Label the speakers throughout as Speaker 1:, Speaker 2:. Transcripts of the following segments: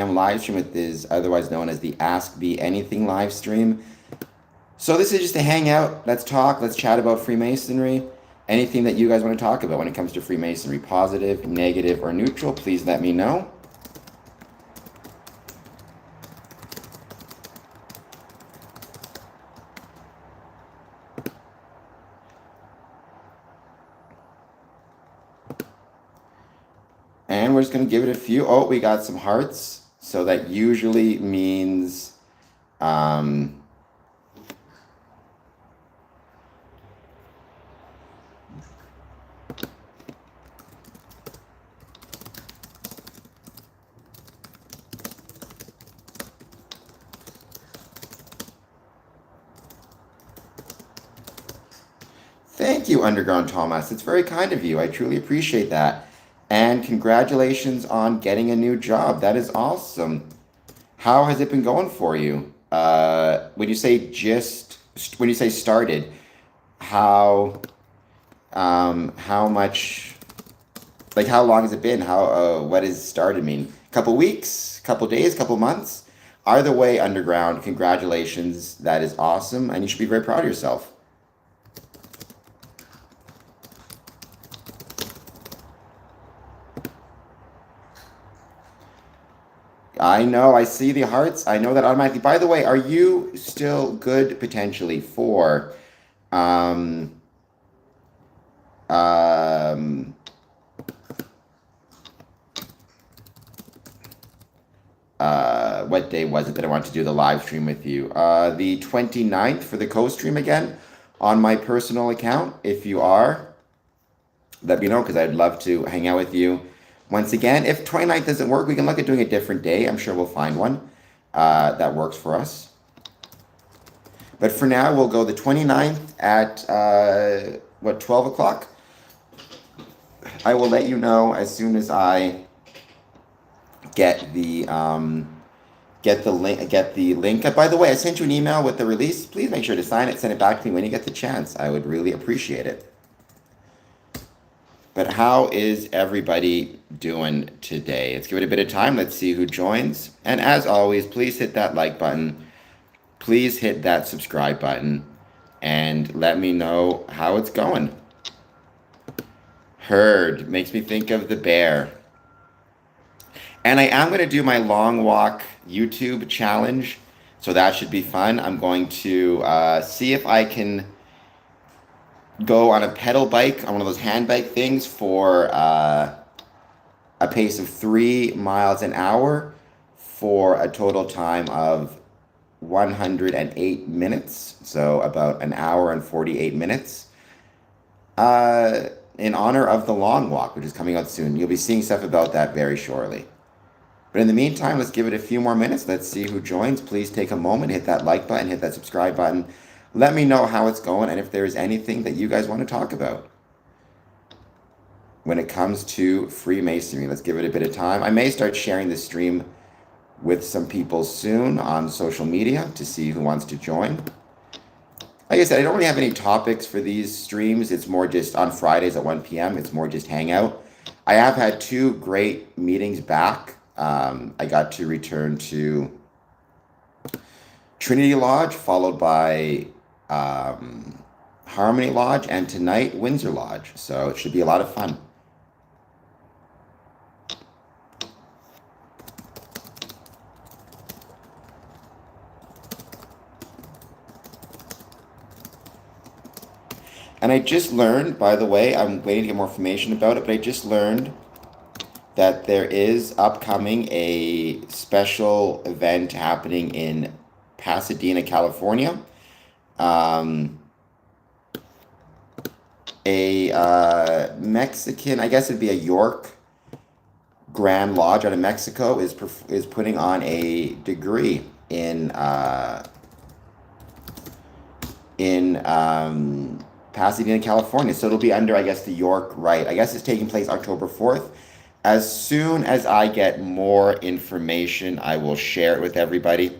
Speaker 1: live stream. It is otherwise known as the Ask Me Anything live stream. So this is just a hangout. Let's talk. Let's chat about Freemasonry. Anything that you guys want to talk about when it comes to Freemasonry, positive, negative, or neutral, please let me know. And we're just going to give it a few. Oh, we got some hearts. So that usually means thank you, Underground Thomas. It's very kind of you. I truly appreciate that. And congratulations on getting a new job. That is awesome. How has it been going for you? When you say started, how much, like how long has it been? What does started mean? Couple weeks, couple days, couple months? Either way, Underground, congratulations. That is awesome. And you should be very proud of yourself. I know, I see the hearts. I know that automatically. By the way, are you still good potentially for um um what day was it that I wanted to do the live stream with you? The 29th for the co-stream again on my personal account. If you are, let me know because I'd love to hang out with you. Once again, if 29th doesn't work, we can look at doing a different day. I'm sure we'll find one that works for us. But for now, we'll go the 29th at, 12 o'clock? I will let you know as soon as I get the link. By the way, I sent you an email with the release. Please make sure to sign it, send it back to me when you get the chance. I would really appreciate it. But how is everybody doing today? Let's give it a bit of time. Let's see who joins. And as always, please hit that like button. Please hit that subscribe button. And let me know how it's going. Herd makes me think of the bear. And I am going to do my long walk YouTube challenge. So that should be fun. I'm going to see if I can go on a pedal bike, on one of those hand bike things for a pace of 3 miles an hour for a total time of 108 minutes. So about an hour and 48 minutes. In honor of the long walk, which is coming out soon. You'll be seeing stuff about that very shortly. But in the meantime, let's give it a few more minutes. Let's see who joins. Please take a moment, hit that like button, hit that subscribe button. Let me know how it's going and if there's anything that you guys want to talk about when it comes to Freemasonry. Let's give it a bit of time. I may start sharing this stream with some people soon on social media to see who wants to join. Like I said, I don't really have any topics for these streams. It's more just on Fridays at 1 p.m. It's more just hangout. I have had 2 great meetings back. I got to return to Trinity Lodge, followed by Harmony Lodge, and tonight Windsor Lodge. So it should be a lot of fun. And I just learned, by the way, I'm waiting to get more information about it, but I just learned that there is upcoming a special event happening in Pasadena, California. A Mexican, I guess it'd be a York Grand Lodge out of Mexico, is putting on a degree in Pasadena, California. So it'll be under, I guess, the York Rite. I guess it's taking place October 4th. As soon as I get more information, I will share it with everybody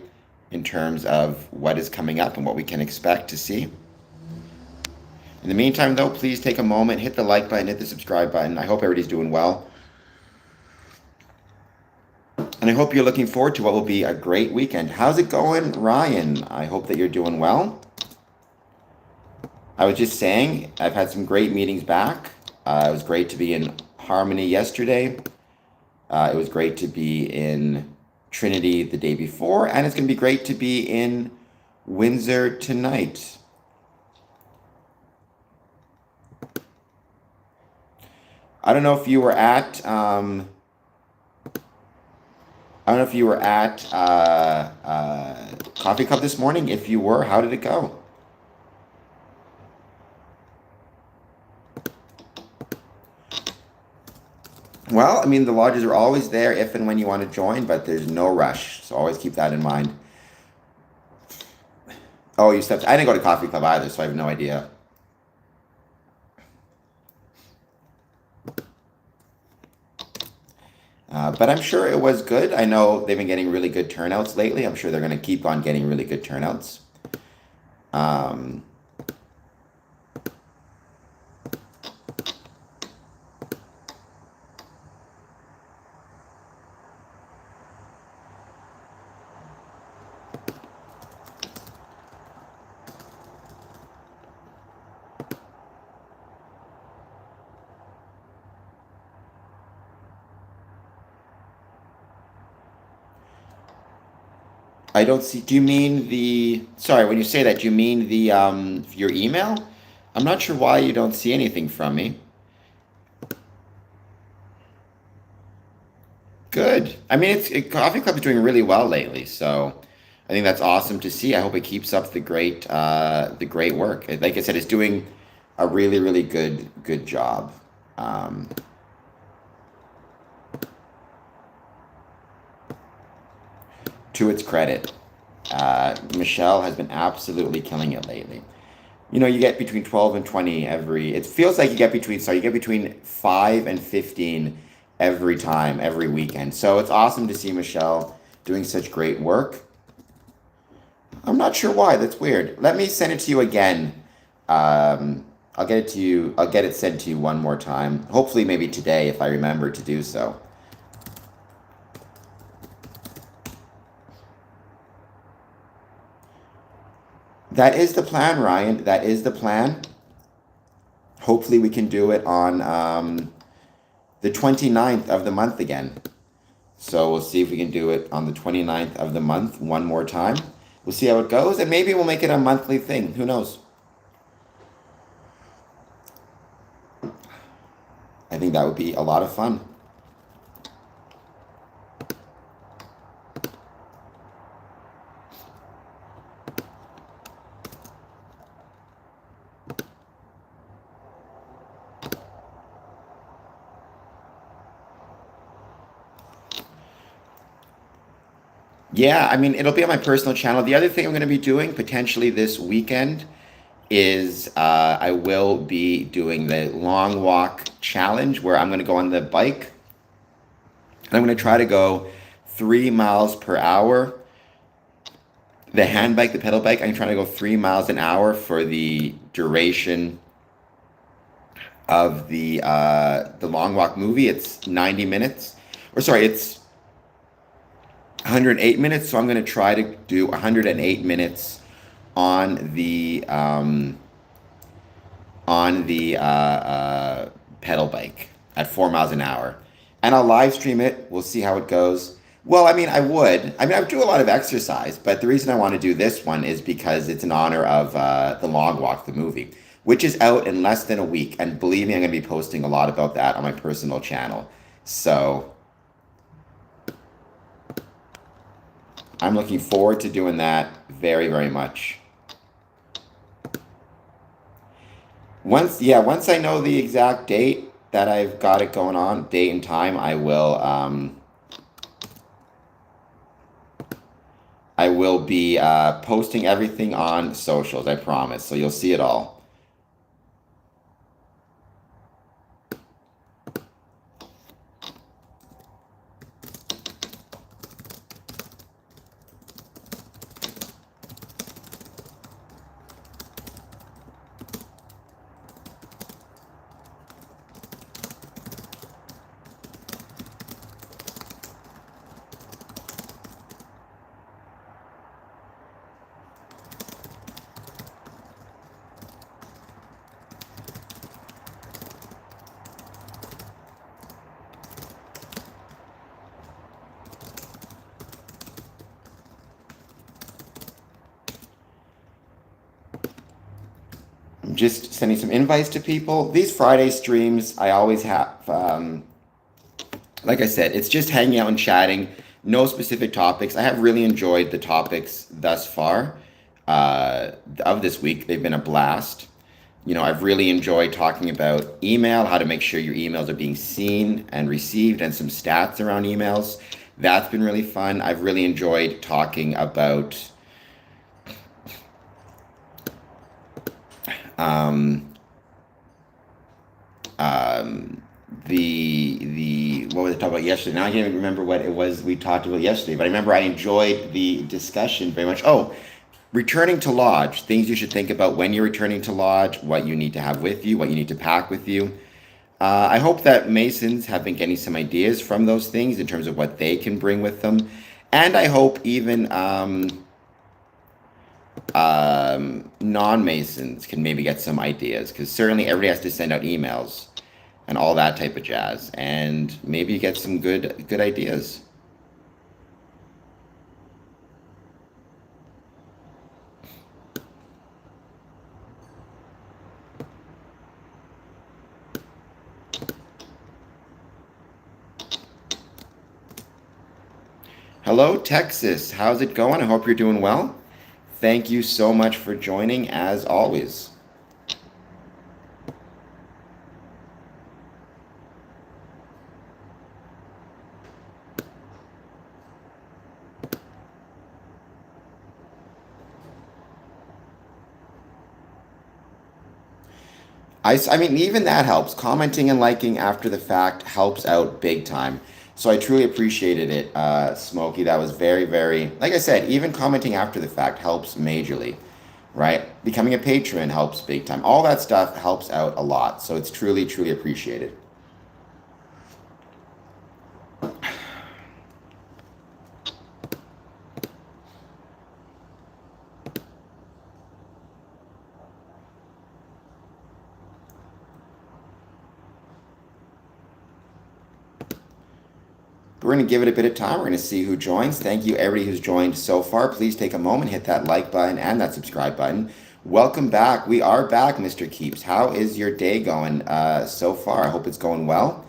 Speaker 1: in terms of what is coming up and what we can expect to see. In the meantime, though, please take a moment, hit the like button, hit the subscribe button. I hope everybody's doing well. And And I hope you're looking forward to what will be a great weekend. How's it going, Ryan? I hope that you're doing well. I was just saying, I've had some great meetings back. It was great to be in Harmony yesterday. It was great to be in Trinity the day before, and it's going to be great to be in Windsor tonight. I don't know if you were at. I don't know if you were at Coffee Cup this morning. If you were, how did it go? Well, I mean, the lodges are always there if and when you want to join, but there's no rush. So always keep that in mind. Oh, you stepped. I didn't go to Coffee Club either, so I have no idea. But I'm sure it was good. I know they've been getting really good turnouts lately. I'm sure they're going to keep on getting really good turnouts. Um, I don't see. Do you mean the? Sorry, when you say that, do you mean the your email? I'm not sure why you don't see anything from me. Good. I mean, Coffee Club is doing really well lately, so I think that's awesome to see. I hope it keeps up the great work. Like I said, it's doing a really, really good job. Um, to its credit, Michelle has been absolutely killing it lately. You know, you get between 12 and 20 every. It feels like you get between. Sorry, you get between 5 and 15 every time, every weekend. So it's awesome to see Michelle doing such great work. I'm not sure why. That's weird. Let me send it to you again. I'll get it to you. I'll get it sent to you one more time. Hopefully, maybe today if I remember to do so. That is the plan, Ryan. That is the plan. Hopefully, we can do it on the 29th of the month again. So we'll see if we can do it on the 29th of the month one more time. We'll see how it goes, and maybe we'll make it a monthly thing. Who knows? I think that would be a lot of fun. Yeah, I mean, it'll be on my personal channel. The other thing I'm going to be doing potentially this weekend is I will be doing the long walk challenge where I'm going to go on the bike and I'm going to try to go 3 miles per hour. The hand bike, the pedal bike, I'm trying to go 3 miles an hour for the duration of the long walk movie. It's 90 minutes, or sorry, it's 108 minutes. So I'm going to try to do 108 minutes on the pedal bike at 4 miles an hour, and I'll live stream it. We'll see how it goes. Well, I mean, I would. I mean, I would do a lot of exercise, but the reason I want to do this one is because it's in honor of the Long Walk, the movie, which is out in less than a week. And believe me, I'm going to be posting a lot about that on my personal channel. So I'm looking forward to doing that very, very much. Once I know the exact date that I've got it going on, date and time, I will be posting everything on socials, I promise. So you'll see it all. just sending some invites to people. These Friday streams, I always have, like I said, it's just hanging out and chatting, no specific topics. I have really enjoyed the topics thus far of this week. They've been a blast. I've really enjoyed talking about email, how to make sure your emails are being seen and received, and some stats around emails. That's been really fun. I've really enjoyed talking about the what was I talking about yesterday? Now I can't even remember what it was we talked about yesterday, but I remember I enjoyed the discussion very much. Oh, returning to lodge, things you should think about when you're returning to lodge, what you need to have with you, what you need to pack with you. I hope that Masons have been getting some ideas from those things in terms of what they can bring with them. And I hope even non-Masons can maybe get some ideas, because certainly everybody has to send out emails and all that type of jazz, and maybe you get some good ideas. Hello, Texas. How's it going? I hope you're doing well. Thank you so much for joining, as always. I mean, even that helps. Commenting and liking after the fact helps out big time. So I truly appreciated it, Smokey. That was very, very, like I said, even commenting after the fact helps majorly, right? Becoming a patron helps big time. All that stuff helps out a lot. So it's truly, truly appreciated. We're going to give it a bit of time. We're going to see who joins. Thank you, everybody who's joined so far. Please take a moment, hit that like button and that subscribe button. Welcome back. We are back, Mr. Keeps. How is your day going so far? I hope it's going well.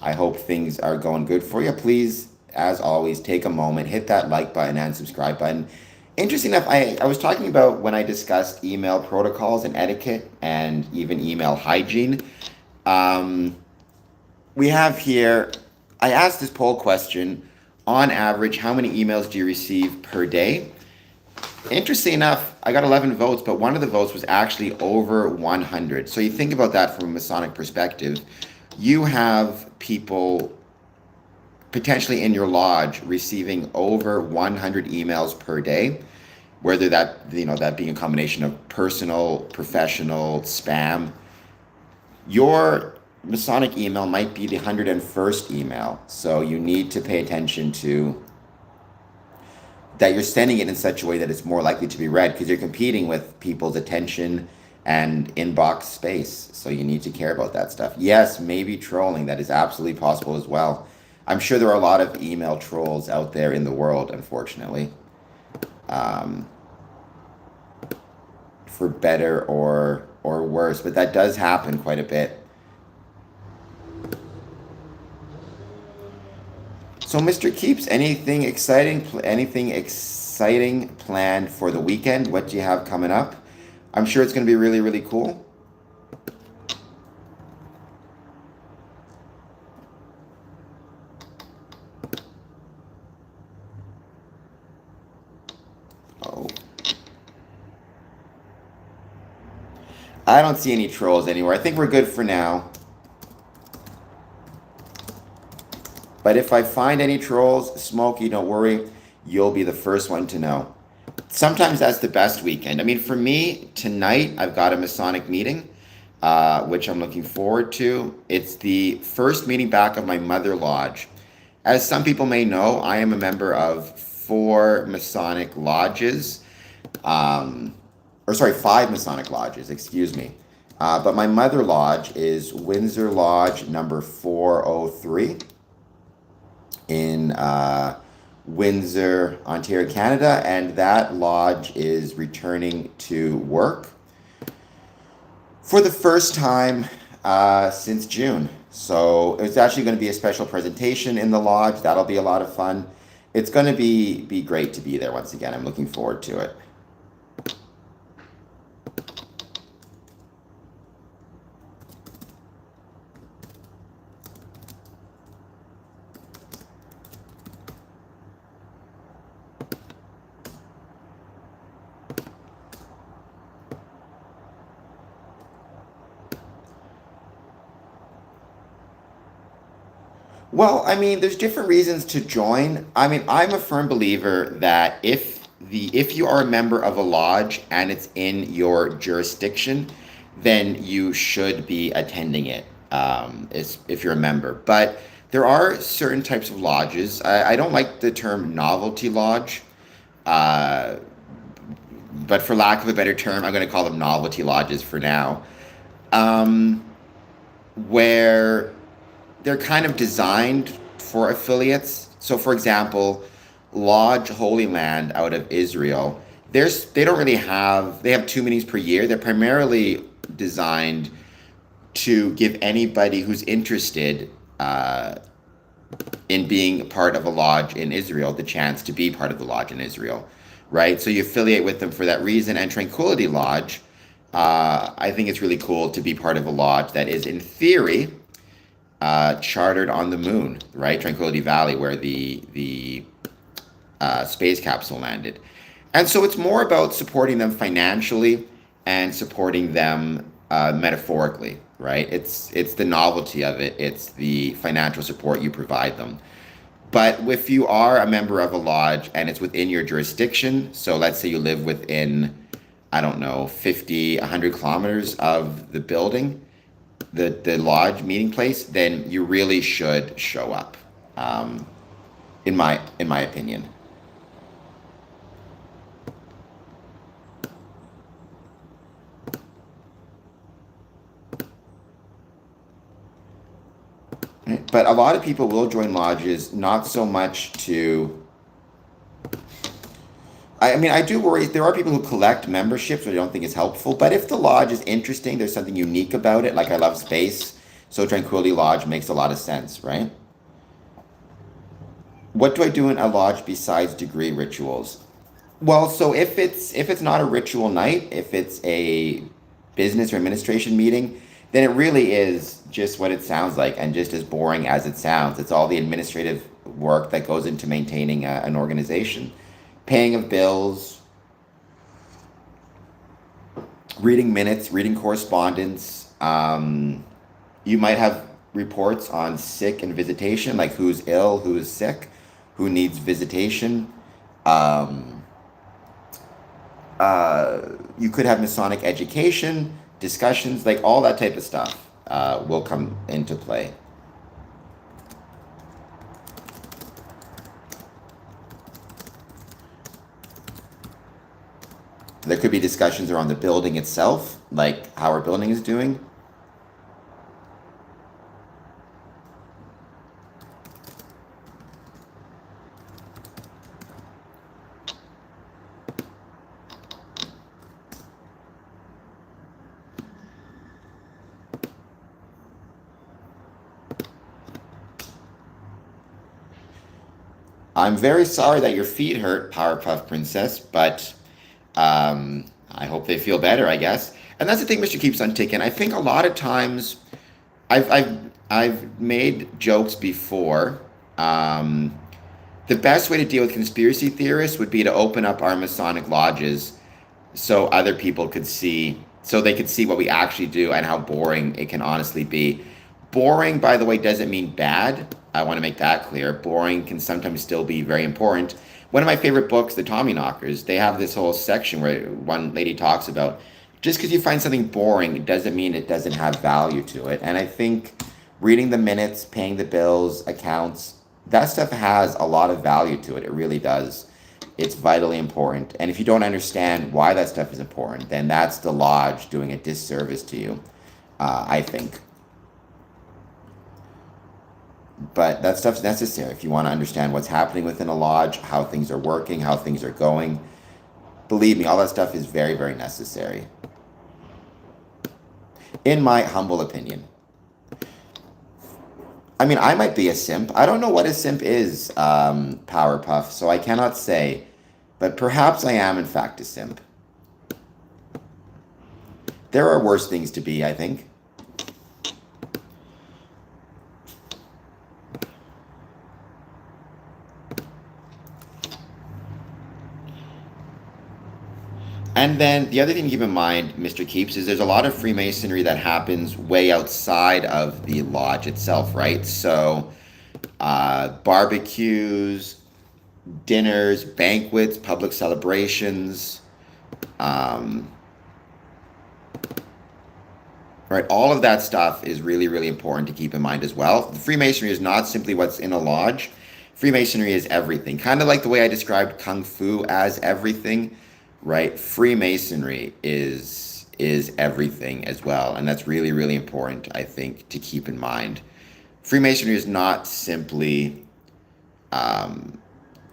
Speaker 1: I hope things are going good for you. Please, as always, take a moment, hit that like button and subscribe button. Interesting enough, I was talking about when I discussed email protocols and etiquette and even email hygiene. We have here, I asked this poll question, on average, how many emails do you receive per day? Interesting enough, I got 11 votes, but one of the votes was actually over 100. So you think about that from a Masonic perspective. You have people potentially in your lodge receiving over 100 emails per day, whether that being a combination of personal, professional, spam. Your Masonic email might be the 101st email, so you need to pay attention to that you're sending it in such a way that it's more likely to be read, because you're competing with people's attention and inbox space, so you need to care about that stuff. Yes, maybe trolling, that is absolutely possible as well. I'm sure there are a lot of email trolls out there in the world, unfortunately, for better or worse, but that does happen quite a bit. So, Mr. Keeps, anything exciting planned for the weekend? What do you have coming up? I'm sure it's going to be really, really cool. Oh. I don't see any trolls anywhere. I think we're good for now. But if I find any trolls, Smokey, don't worry. You'll be the first one to know. Sometimes that's the best weekend. I mean, for me, tonight, I've got a Masonic meeting, which I'm looking forward to. It's the first meeting back of my mother lodge. As some people may know, I am a member of 4 Masonic lodges. 5 Masonic lodges, excuse me. But my mother lodge is Windsor Lodge number 403. In Windsor, Ontario, Canada, and that lodge is returning to work. for the first time since June. So it's actually going to be a special presentation in the lodge. That'll be a lot of fun. It's going to be great to be there once again. I'm looking forward to it. Well, I mean, there's different reasons to join. I mean, I'm a firm believer that if you are a member of a lodge and it's in your jurisdiction, then you should be attending it. If you're a member, but there are certain types of lodges. I don't like the term novelty lodge, uh, but for lack of a better term, I'm going to call them novelty lodges for now. Um, where they're kind of designed for affiliates. So, for example, Lodge Holy Land out of Israel, they don't really have, they have 2 meetings per year. They're primarily designed to give anybody who's interested in being part of a lodge in Israel the chance to be part of the lodge in Israel, right? So you affiliate with them for that reason. And Tranquility Lodge, I think it's really cool to be part of a lodge that is, in theory, chartered on the moon, right? Tranquility Valley, where the space capsule landed. And so it's more about supporting them financially and supporting them metaphorically, right? It's the novelty of it. It's the financial support you provide them. But if you are a member of a lodge and it's within your jurisdiction, so let's say you live within, I don't know, 50, 100 kilometers of the building, the lodge meeting place, then you really should show up, um, in my opinion. But a lot of people will join lodges, not so much to. I mean, I do worry. There are people who collect memberships, which I don't think is helpful. But if the lodge is interesting, there's something unique about it. Like I love space, so Tranquility Lodge makes a lot of sense, right? What do I do in a lodge besides degree rituals? Well, so if it's not a ritual night, if it's a business or administration meeting, then it really is just what it sounds like and just as boring as it sounds. It's all the administrative work that goes into maintaining an organization, paying of bills, reading minutes, reading correspondence. You might have reports on sick and visitation, like who's ill, who is sick, who needs visitation. Um, you could have Masonic education, discussions, like all that type of stuff will come into play. There could be discussions around the building itself, like how our building is doing. I'm very sorry that your feet hurt, Powerpuff Princess, but I hope they feel better, I guess. And that's the thing, Mr. Keeps on Ticking. I think a lot of times I've made jokes before. Um, the best way to deal with conspiracy theorists would be to open up our Masonic lodges so other people could see, so they could see what we actually do and how boring it can honestly be. Boring, by the way, doesn't mean bad. I want to make that clear. Boring can sometimes still be very important. One of my favorite books, The Tommy Knockers, they have this whole section where one lady talks about just because you find something boring doesn't mean it doesn't have value to it. And I think reading the minutes, paying the bills, accounts, that stuff has a lot of value to it. It really does. It's vitally important. And if you don't understand why that stuff is important, then that's the lodge doing a disservice to you, I think. But that stuff's necessary if you want to understand what's happening within a lodge, how things are working, how things are going. Believe me, all that stuff is very, very necessary. in my humble opinion. I mean, I might be a simp. I don't know what a simp is, Powerpuff, so I cannot say. But perhaps I am, in fact, a simp. There are worse things to be, I think. And then the other thing to keep in mind, Mr. Keeps, is there's a lot of Freemasonry that happens way outside of the lodge itself, right? So, barbecues, dinners, banquets, public celebrations, um, right? All of that stuff is really, really important to keep in mind as well. Freemasonry is not simply what's in a lodge. Freemasonry is everything. Kind of like the way I described Kung Fu as everything, right? Freemasonry is everything as well, and that's really, really important, I think, to keep in mind. Freemasonry is not simply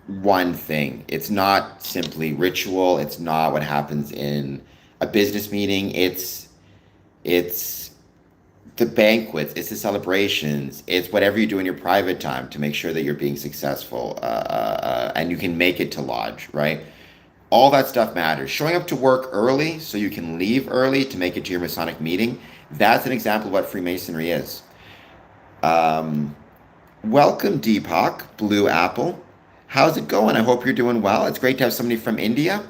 Speaker 1: one thing. It's not simply ritual. It's not what happens in a business meeting. It's the banquets. It's the celebrations. It's whatever you do in your private time to make sure that you're being successful, and you can make it to lodge, right? All that stuff matters. Showing up to work early so you can leave early to make it to your Masonic meeting. That's an example of what Freemasonry is. Welcome, Deepak, Blue Apple. How's it going? I hope you're doing well. It's great to have somebody from India.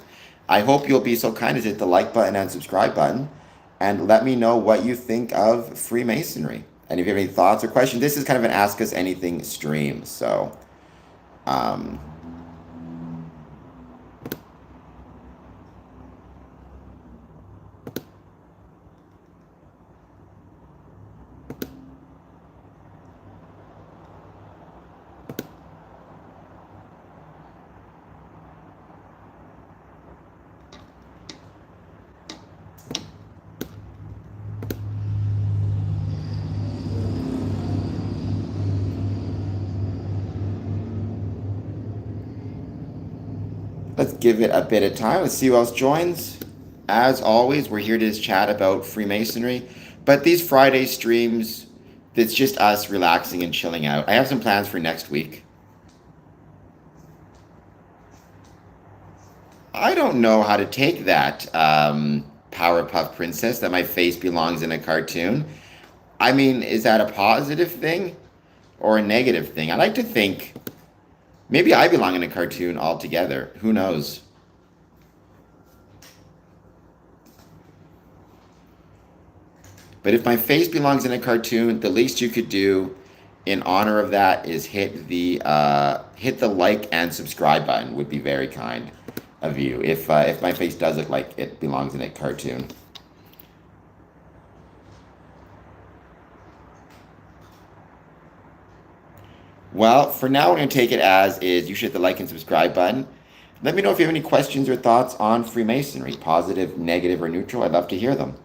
Speaker 1: I hope you'll be so kind as hit the like button and subscribe button and let me know what you think of Freemasonry. And if you have any thoughts or questions, this is kind of an Ask Us Anything stream. So, um, let's give it a bit of time. Let's see who else joins. As always, we're here to just chat about Freemasonry. But these Friday streams, it's just us relaxing and chilling out. I have some plans for next week. I don't know how to take that, Powerpuff Princess, that my face belongs in a cartoon. I mean, is that a positive thing or a negative thing? I like to think maybe I belong in a cartoon altogether. Who knows? But if my face belongs in a cartoon, the least you could do in honor of that is hit the like and subscribe button. Would be very kind of you. If my face does look like it belongs in a cartoon. Well, for now, we're going to take it as is. You should hit the like and subscribe button. Let me know if you have any questions or thoughts on Freemasonry, positive, negative, or neutral. I'd love to hear them.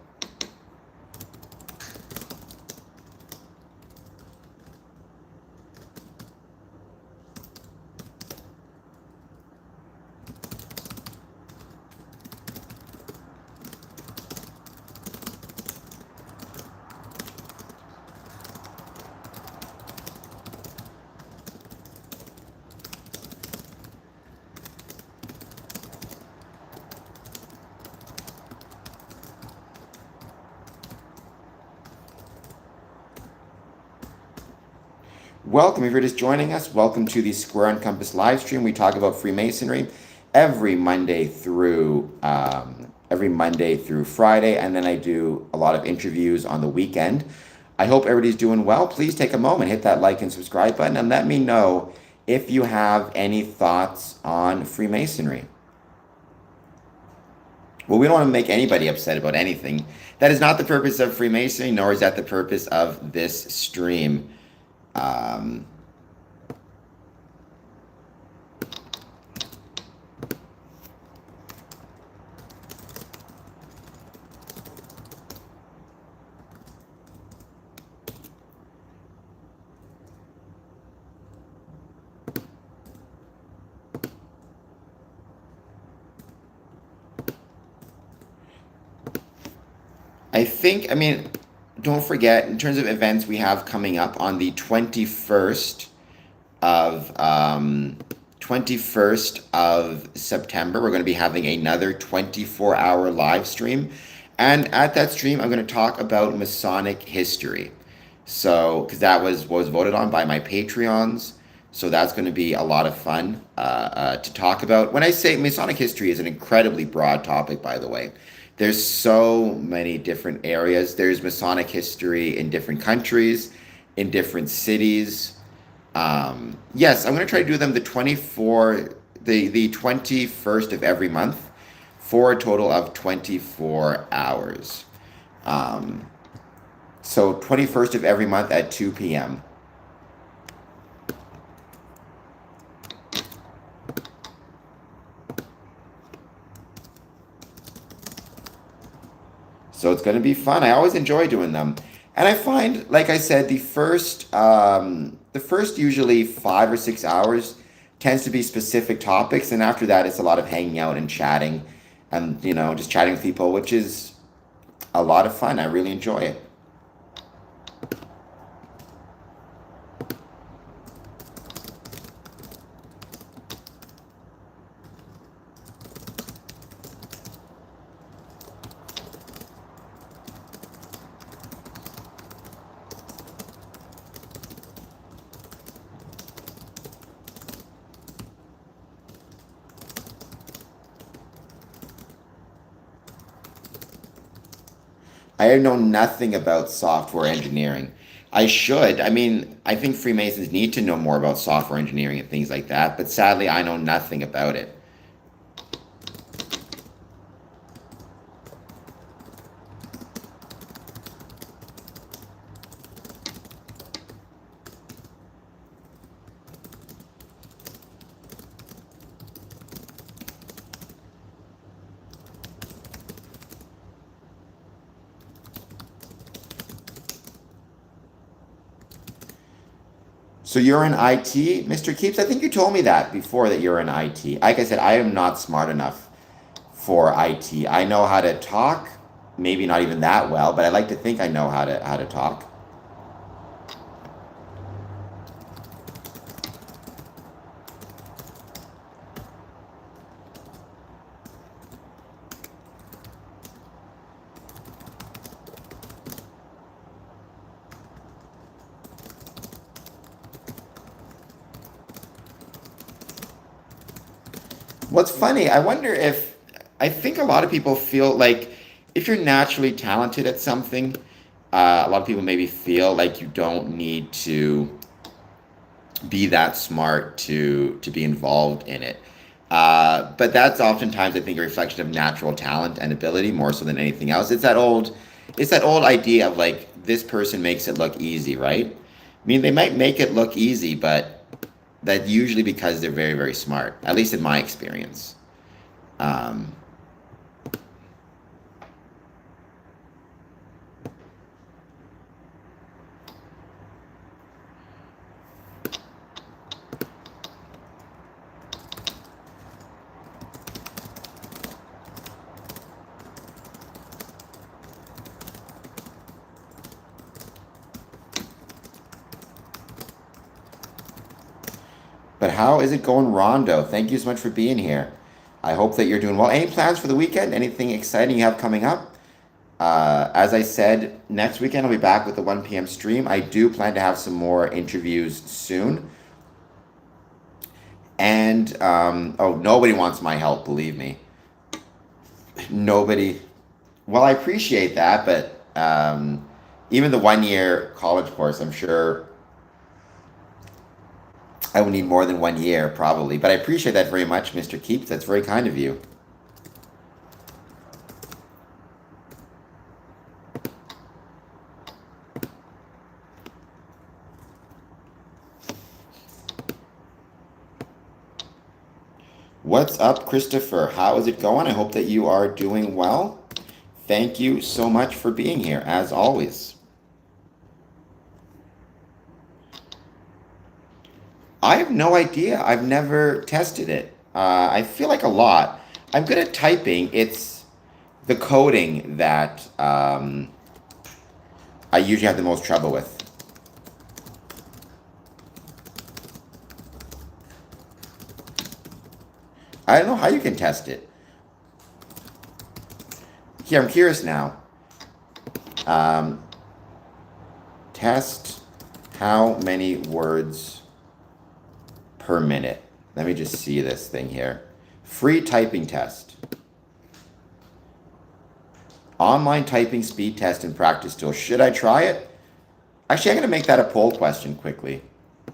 Speaker 1: Welcome, if you're just joining us, welcome to the Square and Compass live stream. We talk about Freemasonry every Monday through Friday, and then I do a lot of interviews on the weekend. I hope everybody's doing well. Please take a moment, hit that like and subscribe button, and let me know if you have any thoughts on Freemasonry. Well, we don't want to make anybody upset about anything. That is not the purpose of Freemasonry, nor is that the purpose of this stream. I think, I mean, don't forget, in terms of events we have coming up on the 21st of September, we're going to be having another 24-hour live stream. And at that stream, I'm going to talk about Masonic history. So, because that was voted on by my Patreons. So that's going to be a lot of fun to talk about. When I say Masonic history is an incredibly broad topic, by the way. There's so many different areas. There's Masonic history in different countries, in different cities. Yes, I'm going to try to do them the 21st of every month for a total of 24 hours. So 21st of every month at 2 p.m. So it's going to be fun. I always enjoy doing them. And I find, like I said, the first usually 5 or 6 hours tends to be specific topics, and after that, it's a lot of hanging out and chatting, and just chatting with people, which is a lot of fun. I really enjoy it. I know nothing about software engineering. I should. I mean, I think Freemasons need to know more about software engineering and things like that, but sadly, I know nothing about it. So you're in IT, Mr. Keeps? I think you told me that before, that you're in IT. Like I said, I am not smart enough for IT. I know how to talk, maybe not even that well, but I like to think I know how to talk. What's funny, I think a lot of people feel like if you're naturally talented at something, a lot of people maybe feel like you don't need to be that smart to be involved in it. But that's oftentimes, I think, a reflection of natural talent and ability more so than anything else. It's that old idea of like this person makes it look easy, right? I mean, they might make it look easy, but that usually because they're very, very smart. At least in my experience. Um, but how is it going, Rondo? Thank you so much for being here. I hope that you're doing well. Any plans for the weekend? Anything exciting you have coming up? As I said, next weekend I'll be back with the 1 p.m. stream. I do plan to have some more interviews soon. And, oh, nobody wants my help, believe me. Nobody. Well, I appreciate that, but even the 1 year college course, I'm sure I will need more than 1 year, probably. But I appreciate that very much, Mr. Keeps. That's very kind of you. What's up, Christopher? How is it going? I hope that you are doing well. Thank you so much for being here, as always. I have no idea. I've never tested it. I feel like a lot. I'm good at typing. It's the coding that I usually have the most trouble with. I don't know how you can test it. Here, I'm curious now. Test how many words per minute. Let me just see this thing here. Free typing test. Online typing speed test and practice tool. Should I try it? Actually, I'm going to make that a poll question quickly.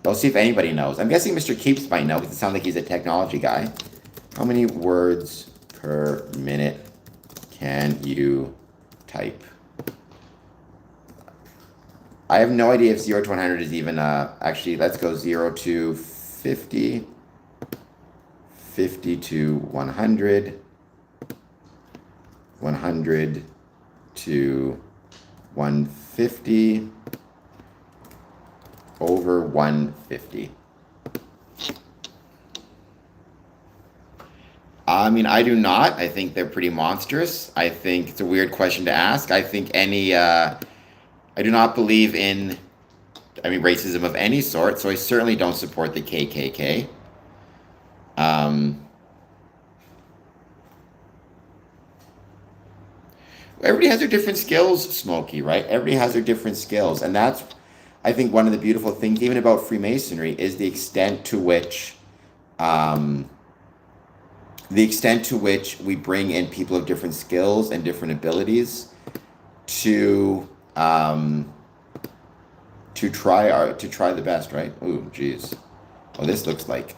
Speaker 1: I'll see if anybody knows. I'm guessing Mr. Keeps might know because it sounds like he's a technology guy. How many words per minute can you type? I have no idea if 0 to 100 is even, actually, let's go 0 to 50, 50 to 100, 100 to 150, over 150. I mean, I do not. I think they're pretty monstrous. I think it's a weird question to ask. I think I do not believe in, racism of any sort, so I certainly don't support the KKK. Everybody has their different skills, Smokey, right? Everybody has their different skills, and that's, I think, one of the beautiful things, even about Freemasonry, is the extent to which we bring in people of different skills and different abilities to try the best, right? Ooh, geez. Oh, this looks like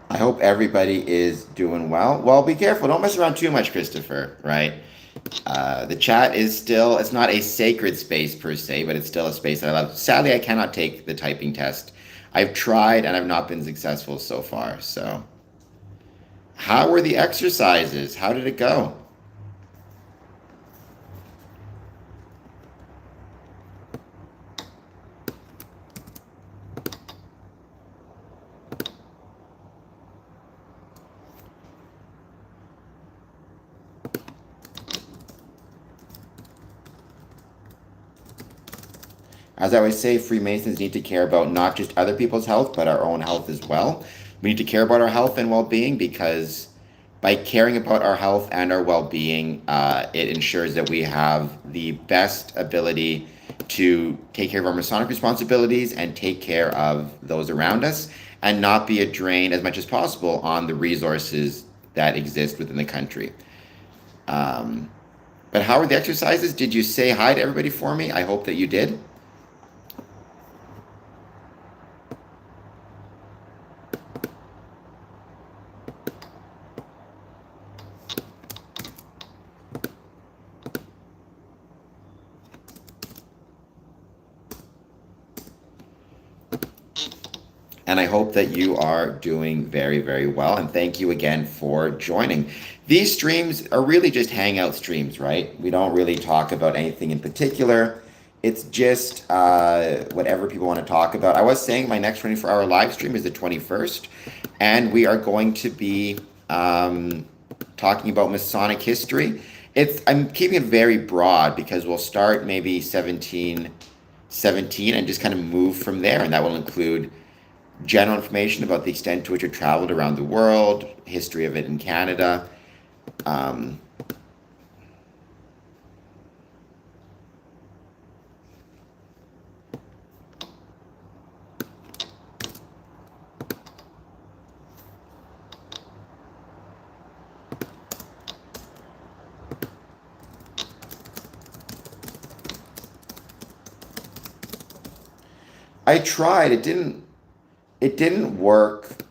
Speaker 1: I hope everybody is doing well. Well, be careful. Don't mess around too much, Christopher, right? The chat is still, it's not a sacred space per se, but it's still a space that I love. Sadly, I cannot take the typing test. I've tried and I've not been successful so far. So, how were the exercises? How did it go? As I always say, Freemasons need to care about not just other people's health, but our own health as well. We need to care about our health and well-being because by caring about our health and our well-being, it ensures that we have the best ability to take care of our Masonic responsibilities and take care of those around us and not be a drain as much as possible on the resources that exist within the country. But how were the exercises? Did you say hi to everybody for me? I hope that you did. And I hope that you are doing very, very well. And thank you again for joining. These streams are really just hangout streams, right? We don't really talk about anything in particular. It's just whatever people want to talk about. I was saying my next 24-hour live stream is the 21st. And we are going to be talking about Masonic history. I'm keeping it very broad because we'll start maybe 1717 and just kind of move from there. And that will include general information about the extent to which it traveled around the world, history of it in Canada. I tried. It didn't work.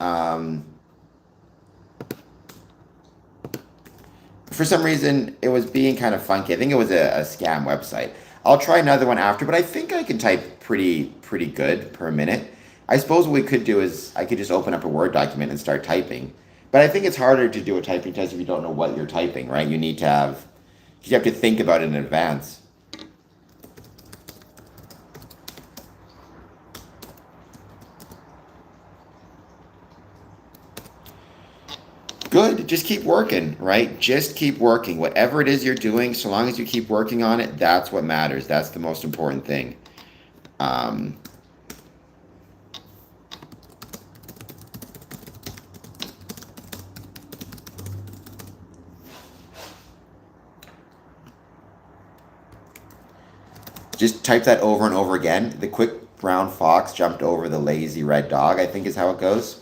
Speaker 1: For some reason, it was being kind of funky. I think it was a scam website. I'll try another one after, but I think I can type pretty good per minute. I suppose what we could do is I could just open up a Word document and start typing. But I think it's harder to do a typing test if you don't know what you're typing, right? You need to have, you have to think about it in advance. Good. Just keep working, right? Just keep working. Whatever it is you're doing, so long as you keep working on it, that's what matters. That's the most important thing. Um, just type that over and over again. The quick brown fox jumped over the lazy red dog, I think is how it goes.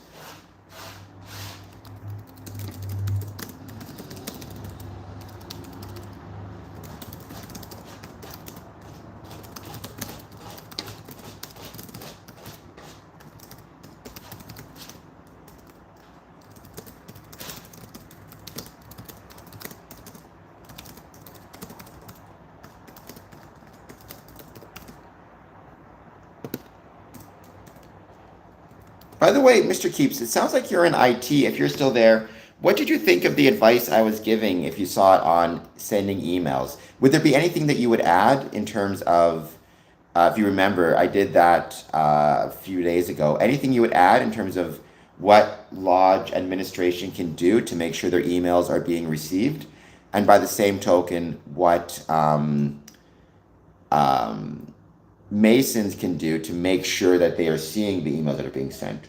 Speaker 1: By the way, Mr. Keeps, it sounds like you're in IT. If you're still there, what did you think of the advice I was giving if you saw it on sending emails? Would there be anything that you would add in terms of, if you remember, I did that a few days ago. Anything you would add in terms of what Lodge administration can do to make sure their emails are being received? And by the same token, what Masons can do to make sure that they are seeing the emails that are being sent?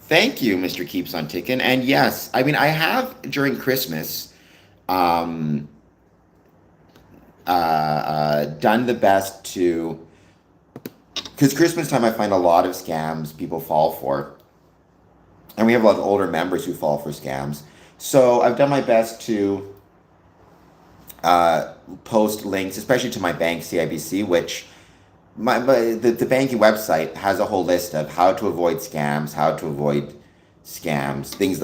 Speaker 1: Thank you, Mr. Keeps on Ticking. And yes, I mean, I have during Christmas um, done the best to, because Christmas time I find a lot of scams people fall for. And we have a lot of older members who fall for scams. So I've done my best to post links, especially to my bank, CIBC, which the banking website has a whole list of how to avoid scams, things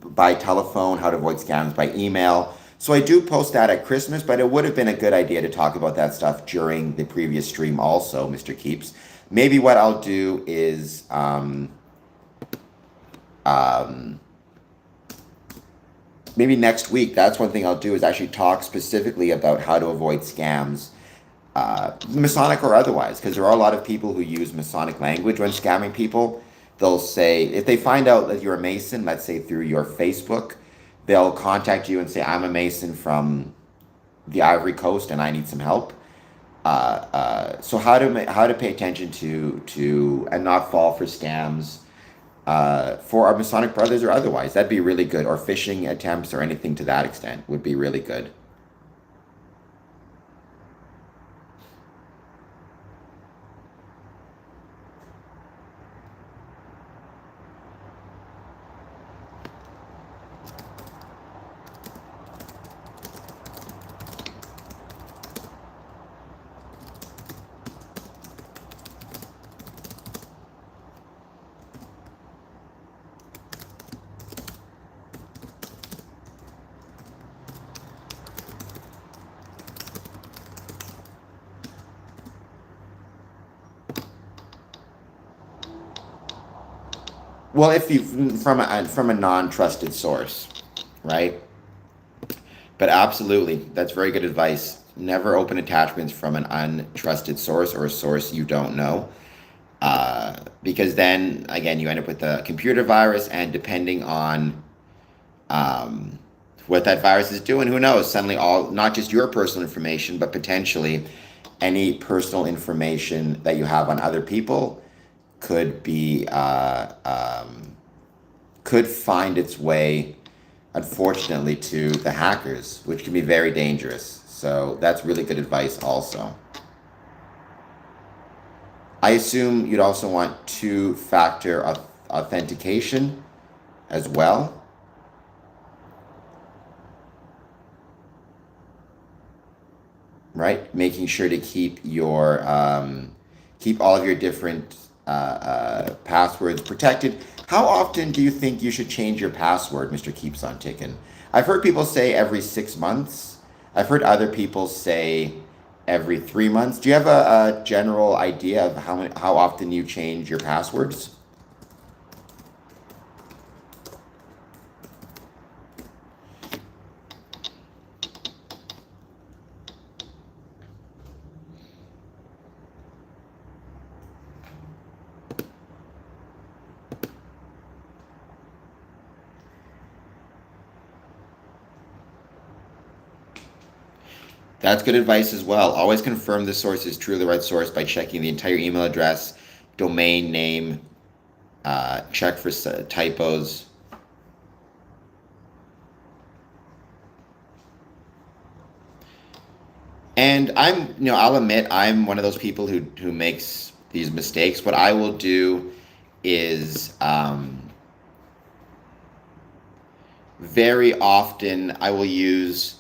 Speaker 1: by telephone, how to avoid scams by email. So I do post that at Christmas, but it would have been a good idea to talk about that stuff during the previous stream also, Mr. Keeps. Maybe what I'll do is maybe next week, that's one thing I'll do is actually talk specifically about how to avoid scams, Masonic or otherwise, because there are a lot of people who use Masonic language when scamming people. They'll say, if they find out that you're a Mason, let's say through your Facebook, they'll contact you and say, I'm a Mason from the Ivory Coast and I need some help. So how to pay attention to and not fall for scams for our Masonic brothers or otherwise. That'd be really good. Or phishing attempts or anything to that extent would be really good. Well, if you from a non-trusted source, right? But absolutely, that's very good advice. Never open attachments from an untrusted source or a source you don't know. Because then, again, you end up with a computer virus, and depending on um, what that virus is doing, who knows? Suddenly, all not just your personal information, but potentially any personal information that you have on other people could be could find its way, unfortunately, to the hackers, which can be very dangerous. So that's really good advice also. I assume you'd also want two-factor authentication as well, right? Making sure to keep all of your different passwords protected. How often do you think you should change your password, Mr. Keeps on Ticking? I've heard people say every 6 months. I've heard other people say every 3 months. Do you have a general idea of how often you change your passwords? That's good advice as well. Always confirm the source is truly the right source by checking the entire email address, domain name, check for typos. And I'll admit I'm one of those people who makes these mistakes. What I will do is very often I will use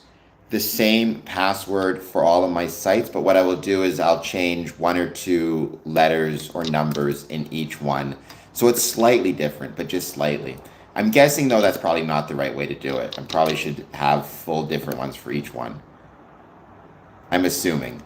Speaker 1: the same password for all of my sites, but what I will do is I'll change one or two letters or numbers in each one. So it's slightly different, but just slightly. I'm guessing though that's probably not the right way to do it. I probably should have full different ones for each one. I'm assuming.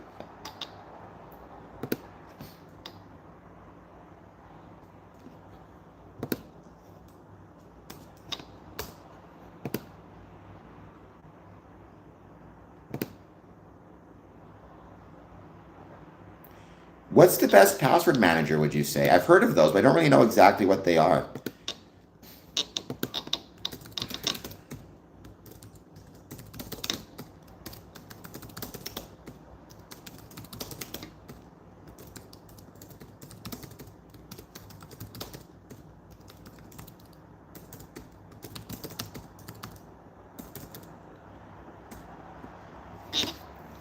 Speaker 1: What's the best password manager, would you say? I've heard of those, but I don't really know exactly what they are.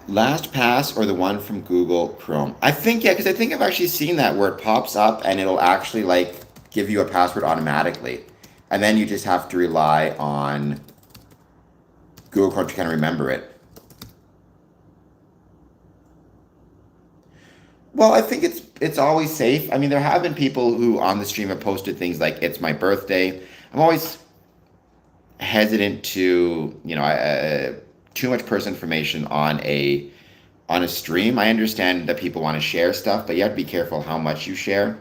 Speaker 1: LastPass or the one from Google Chrome? I think, yeah, because I think I've actually seen that where it pops up and it'll actually like give you a password automatically. And then you just have to rely on Google Chrome to kind of remember it. Well, I think it's always safe. I mean, there have been people who on the stream have posted things like "It's my birthday." I'm always hesitant to, too much personal information on a stream. I understand that people want to share stuff, but you have to be careful how much you share.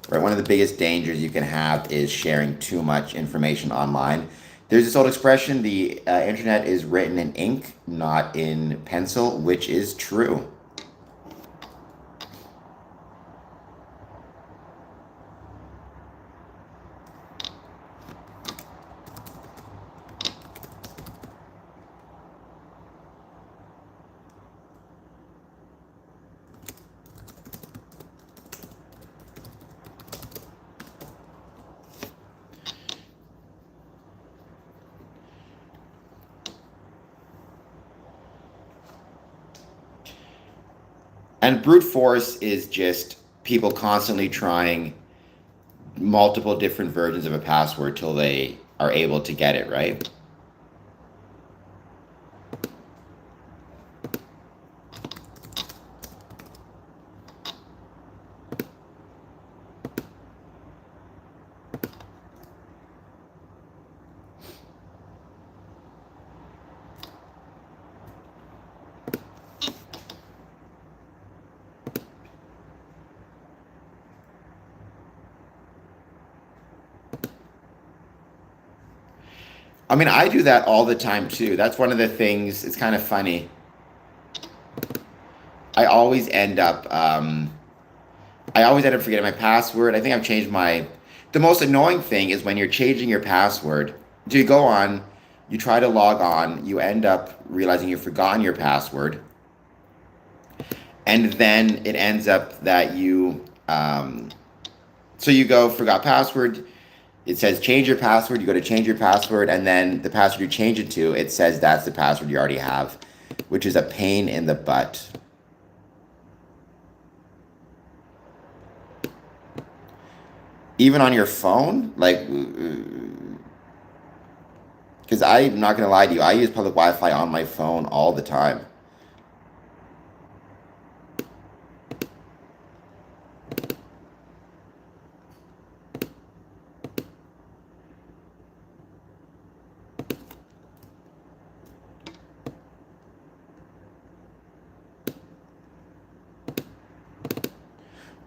Speaker 1: Right, one of the biggest dangers you can have is sharing too much information online. There's this old expression: the internet is written in ink, not in pencil, which is true. And brute force is just people constantly trying multiple different versions of a password till they are able to get it right. I mean, I do that all the time too. That's one of the things. It's kind of funny. I always end up, I always end up forgetting my password. I think I've changed my. The most annoying thing is when you're changing your password. So you go on, you try to log on, you end up realizing you've forgotten your password, and then it ends up that you. So you go forgot password. It says change your password. You go to change your password, and then the password you change it to, it says that's the password you already have, which is a pain in the butt. Even on your phone, like, because I'm not gonna lie to you, I use public Wi-Fi on my phone all the time.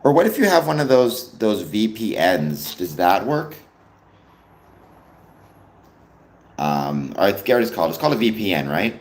Speaker 1: Or what if you have one of those VPNs? Does that work? Or I forget what it's called. It's called a VPN, right?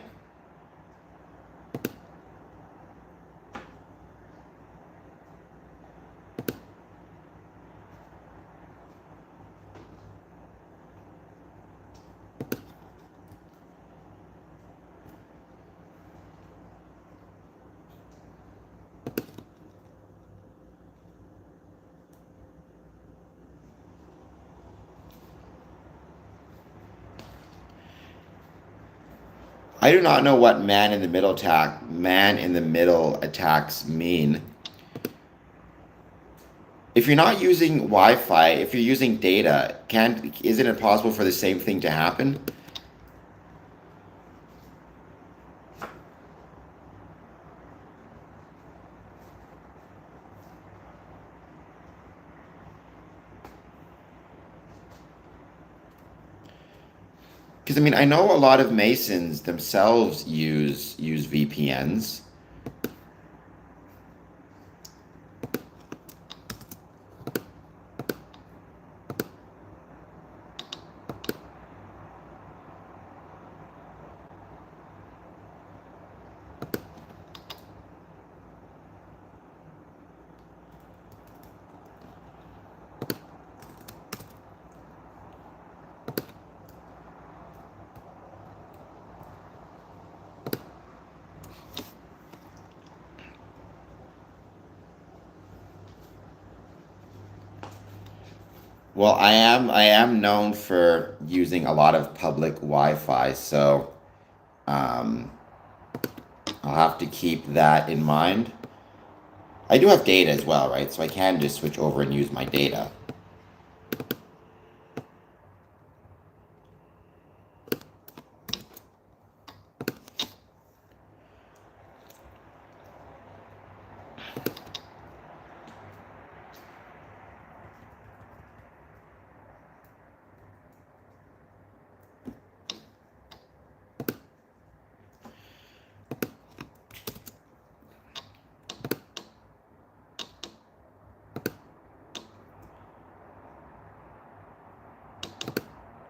Speaker 1: I do not know what man in the middle attacks mean. If you're not using Wi-Fi, if you're using data, can't isn't it possible for the same thing to happen? Because I mean, I know a lot of Masons themselves use VPNs. Well, I am known for using a lot of public Wi-Fi, so um, I'll have to keep that in mind. I do have data as well, right? So I can just switch over and use my data.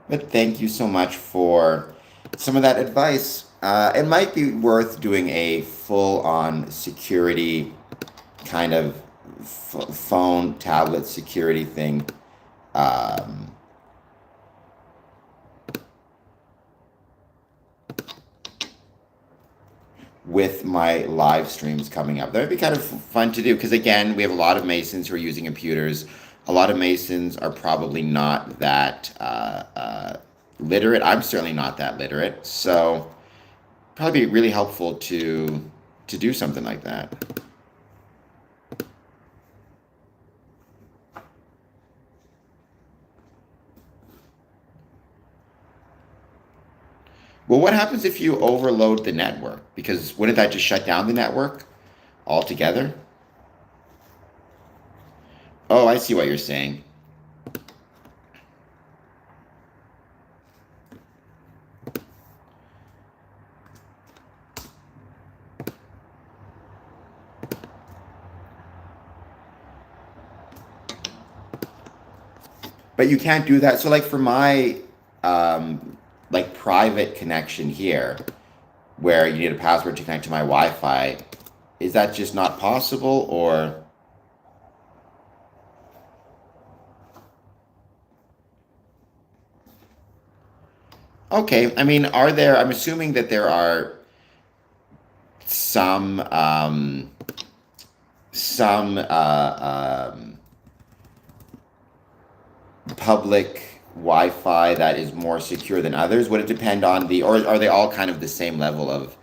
Speaker 1: But thank you so much for some of that advice. It might be worth doing a full-on security kind of phone tablet security thing um, with my live streams coming up. That would be kind of fun to do because, again, we have a lot of Masons who are using computers. A lot of Masons are probably not that literate. I'm certainly not that literate. So probably be really helpful to do something like that. Well, what happens if you overload the network? Because wouldn't that just shut down the network altogether? Oh, I see what you're saying. But you can't do that. So, like for my um, like private connection here where you need a password to connect to my Wi-Fi. Is that just not possible, or? Okay, I mean, I'm assuming that there are some, public Wi-Fi that is more secure than others? Would it depend on or are they all kind of the same level of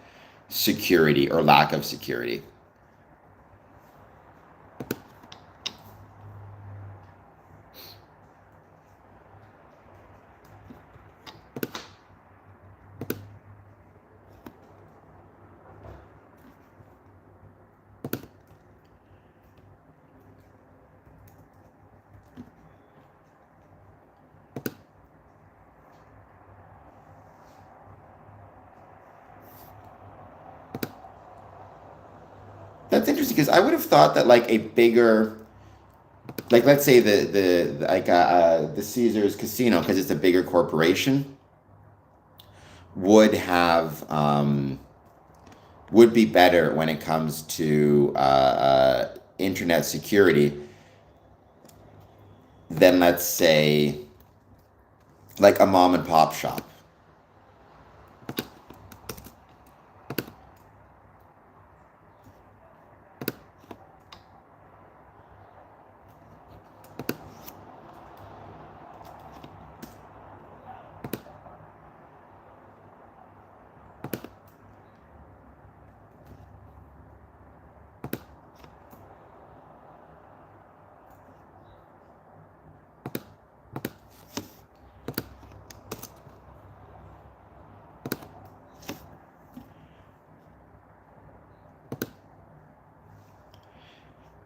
Speaker 1: security or lack of security? That's interesting because I would have thought that like a bigger, like let's say the Caesars Casino, because it's a bigger corporation, would have would be better when it comes to internet security than, let's say, like a mom and pop shop.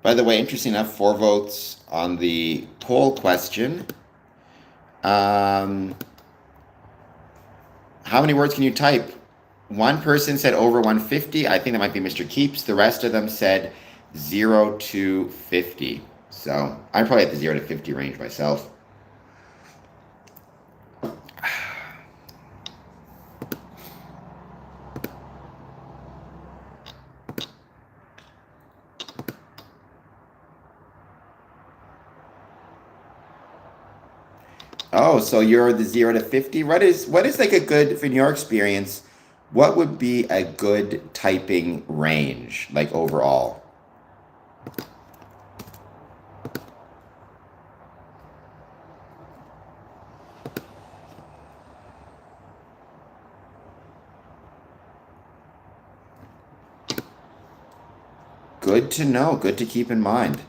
Speaker 1: By the way, interesting enough, 4 votes on the poll question. Um, how many words can you type? One person said over 150. I think that might be Mr. Keeps. The rest of them said 0 to 50. So I'm probably at the 0 to 50 range myself. Oh, so you're the 0 to 50. What is like a good, in your experience, what would be a good typing range, like overall? Good to know, good to keep in mind.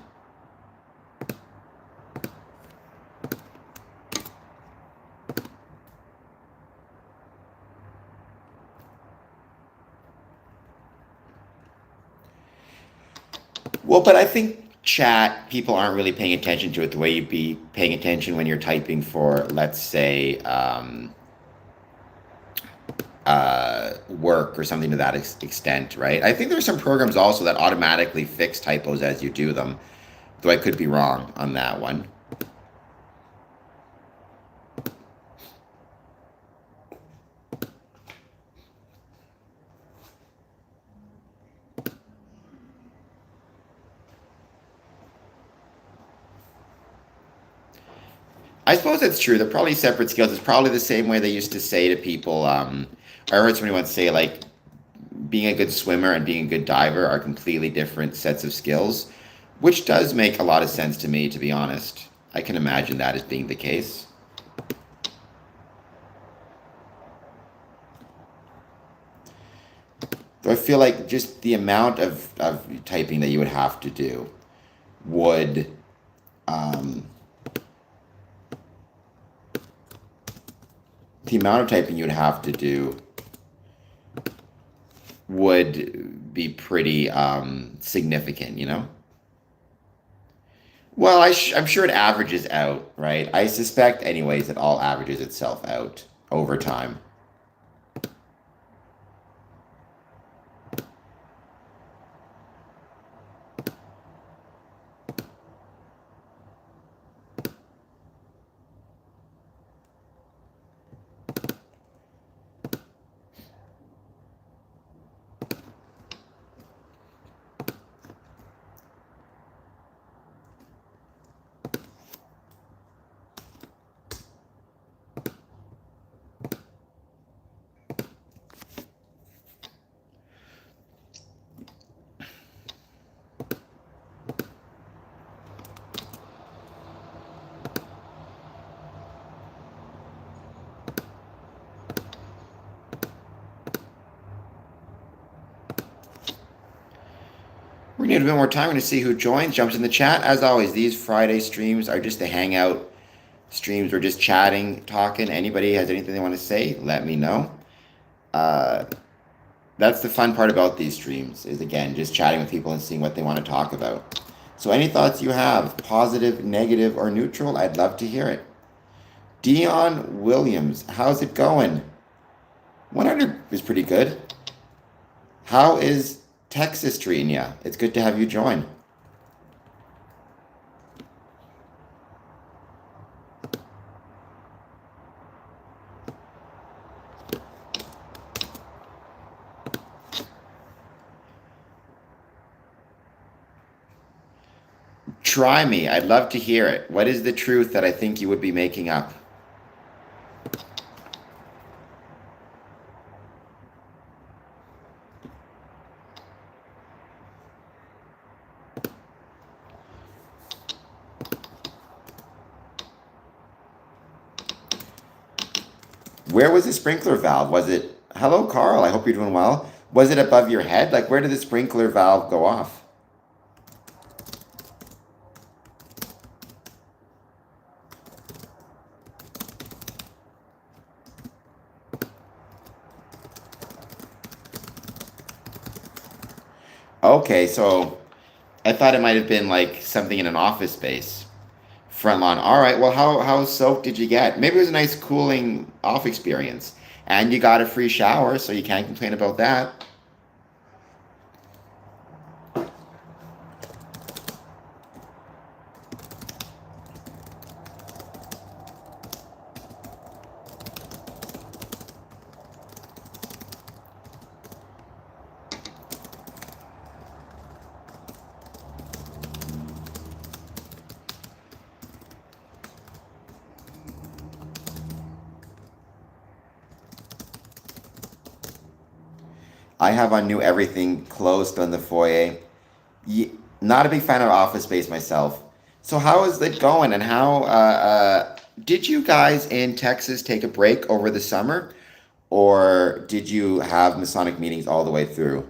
Speaker 1: Well, but I think chat, people aren't really paying attention to it the way you'd be paying attention when you're typing for, let's say, work or something to that extent, right? I think there's some programs also that automatically fix typos as you do them, though I could be wrong on that one. I suppose that's true. They're probably separate skills. It's probably the same way they used to say to people. I heard somebody once say, like, being a good swimmer and being a good diver are completely different sets of skills, which does make a lot of sense to me, to be honest. I can imagine that as being the case. So I feel like just the amount of typing that you would have to do would um, the amount of typing you would have to do would be pretty significant, you know? Well, I'm sure it averages out, right? I suspect, anyways, that all averages itself out over time. need a bit more time to see who joins, jumps in the chat. As always, these Friday streams are just a hangout streams. We're just chatting, talking. Anybody has anything they want to say, let me know. That's the fun part about these streams is, again, just chatting with people and seeing what they want to talk about. So any thoughts you have, positive, negative, or neutral, I'd love to hear it. Dion Williams, how's it going? 100 is pretty good. How is Texas treating you? It's good to have you join. Try me. I'd love to hear it. What is the truth that I think you would be making up? Where was the sprinkler valve? Was it, hello, Carl, I hope you're doing well. Was it above your head? Like, where did the sprinkler valve go off? Okay, so I thought it might have been like something in an office space. Front lawn. All right. Well, how soaked did you get? Maybe it was a nice cooling off experience, and you got a free shower, so you can't complain about that. I have on new everything closed on the foyer. Not a big fan of office space myself. So how is it going? And how did you guys in Texas take a break over the summer, or did you have Masonic meetings all the way through?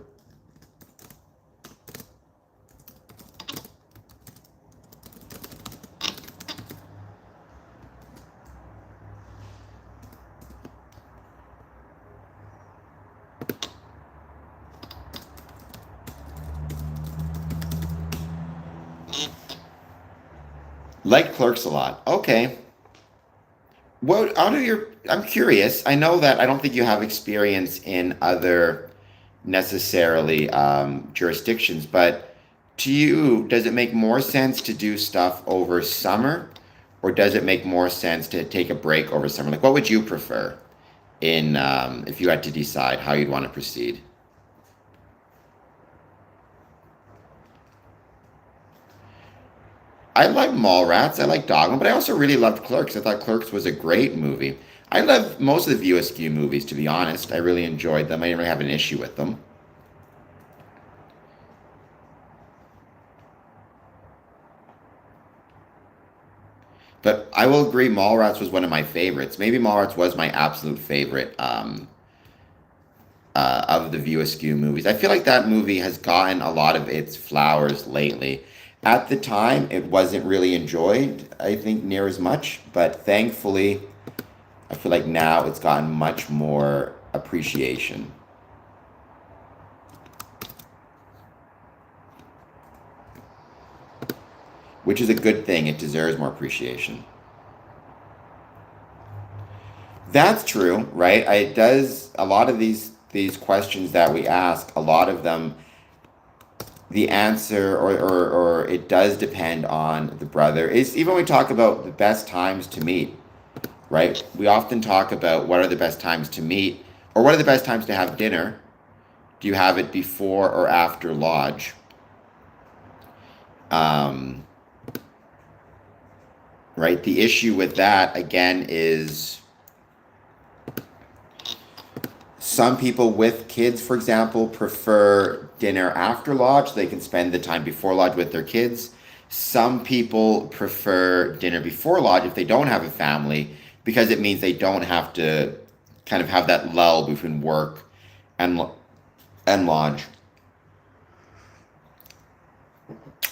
Speaker 1: Like clerks a lot. Okay. What out of your I'm curious. I know that I don't think you have experience in other necessarily jurisdictions, but to you, does it make more sense to do stuff over summer, or does it make more sense to take a break over summer? Like, what would you prefer in if you had to decide how you'd want to proceed? I like Mallrats. I like Dogma, but I also really loved Clerks. I thought Clerks was a great movie. I love most of the View Askew movies, to be honest. I really enjoyed them. I didn't really have an issue with them. But I will agree, Mallrats was one of my favorites. Maybe Mallrats was my absolute favorite of the View Askew movies. I feel like that movie has gotten a lot of its flowers lately. At the time, it wasn't really enjoyed, I think, near as much. But thankfully, I feel like now it's gotten much more appreciation, which is a good thing. It deserves more appreciation. That's true, right? It does a lot of these questions that we ask, a lot of them, the answer or it does depend on the brother. Is even when we talk about the best times to meet, right? We often talk about what are the best times to meet, or what are the best times to have dinner. Do you have it before or after lodge? Um, right? The issue with that again is some people with kids, for example, prefer dinner after lodge. They can spend the time before lodge with their kids. Some people prefer dinner before lodge if they don't have a family, because it means they don't have to kind of have that lull between work and lodge.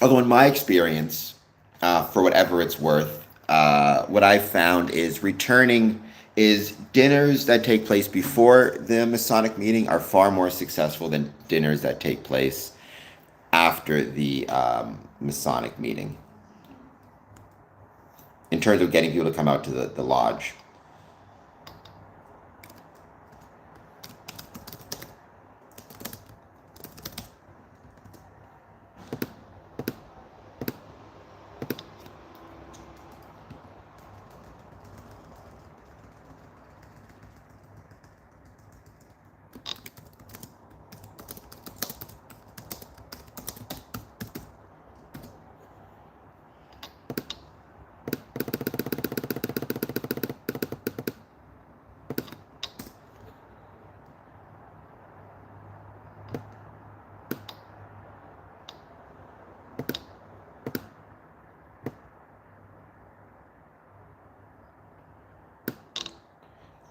Speaker 1: Although in my experience, for whatever it's worth, what I've found is returning is dinners that take place before the Masonic meeting are far more successful than dinners that take place after the Masonic meeting in terms of getting people to come out to the lodge.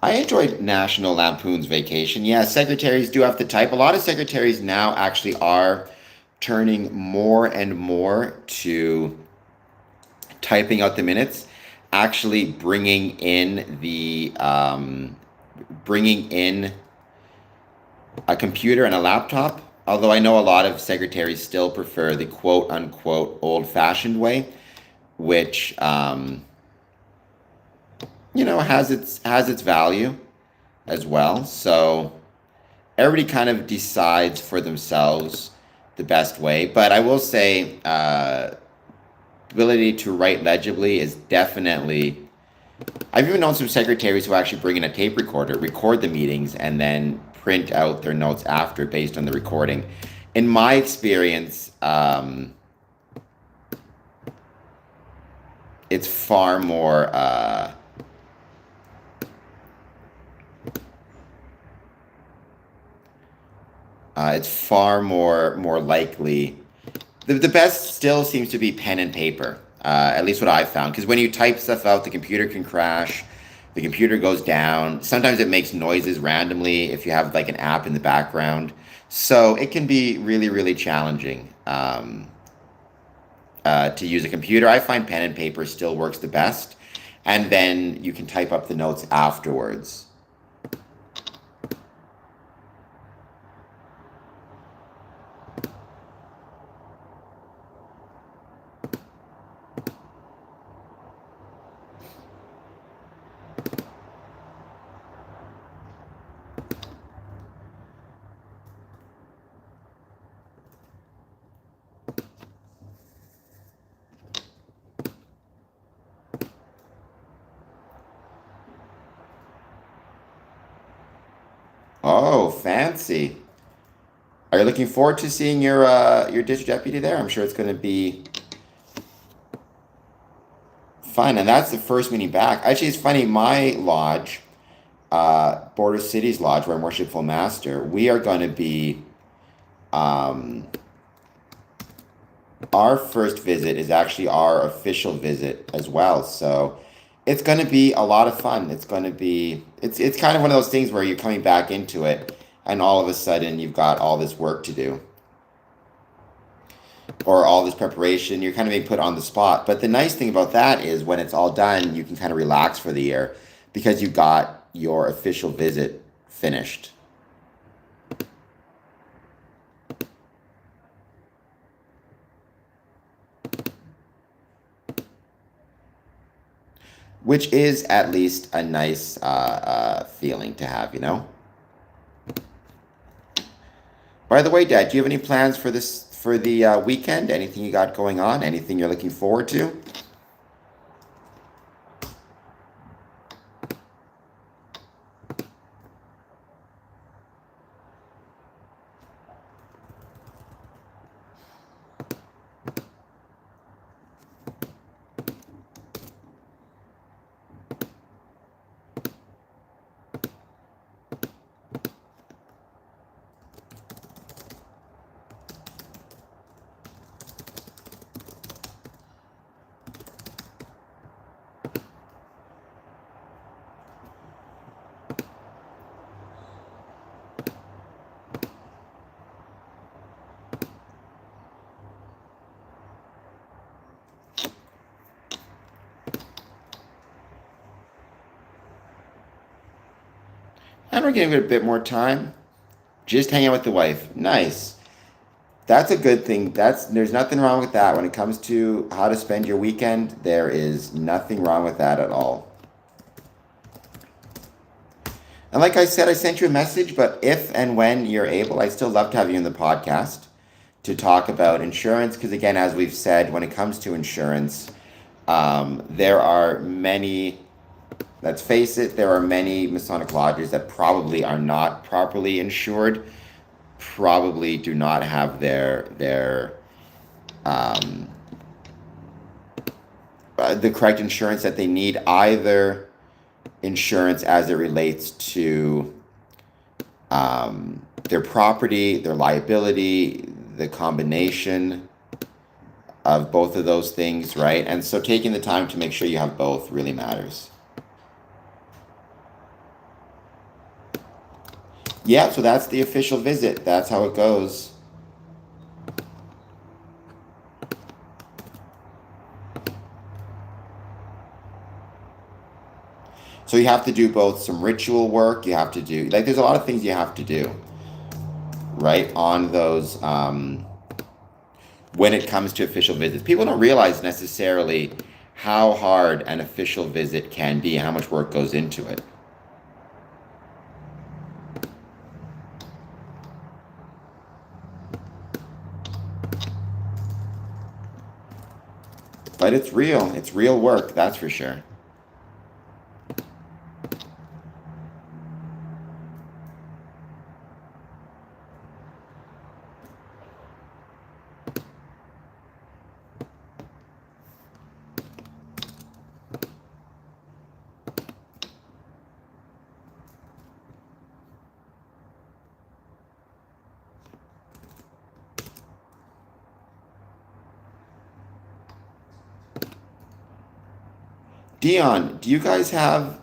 Speaker 1: I enjoyed National Lampoon's Vacation. Yeah, secretaries do have to type. A lot of secretaries now actually are turning more and more to typing out the minutes, actually bringing in a computer and a laptop. Although I know a lot of secretaries still prefer the quote unquote old fashioned way, which has its value as well. So everybody kind of decides for themselves the best way. But I will say, ability to write legibly is definitely. I've even known some secretaries who actually bring in a tape recorder, record the meetings, and then print out their notes after based on the recording. In my experience, it's far more. It's far more likely. The best still seems to be pen and paper. At least what I've found, because when you type stuff out, the computer can crash, the computer goes down. Sometimes it makes noises randomly if you have like an app in the background. So it can be really, really challenging to use a computer. I find pen and paper still works the best, and then you can type up the notes afterwards. Oh, fancy. Are you looking forward to seeing your district deputy there? I'm sure it's going to be fun, and that's the first meeting back. Actually, it's funny. My lodge, Border Cities Lodge, where I'm worshipful master, we are going to be. Um, our first visit is actually our official visit as well, so it's going to be a lot of fun. It's going to be. It's kind of one of those things where you're coming back into it, and all of a sudden you've got all this work to do, or all this preparation. You're kind of being put on the spot. But the nice thing about that is when it's all done, you can kind of relax for the year because you got your official visit finished. Which is at least a nice feeling to have, you know? By the way, Dad, do you have any plans for the weekend? Anything you got going on? Anything you're looking forward to? And we're giving it a bit more time. Just hang out with the wife. Nice. That's a good thing. There's nothing wrong with that. When it comes to how to spend your weekend, there is nothing wrong with that at all. And like I said, I sent you a message, but if and when you're able, I still love to have you in the podcast to talk about insurance. Because again, as we've said, when it comes to insurance, there are many, let's face it, there are many Masonic lodges that probably are not properly insured, probably do not have the correct insurance that they need, either insurance as it relates to their property, their liability, the combination of both of those things, right? And so taking the time to make sure you have both really matters. Yeah, so that's the official visit. That's how it goes. So you have to do both some ritual work. You have to do, like, there's a lot of things you have to do, right? On those, when it comes to official visits. People don't realize necessarily how hard an official visit can be and how much work goes into it. But it's real. It's real work, that's for sure. Dion, do you guys have,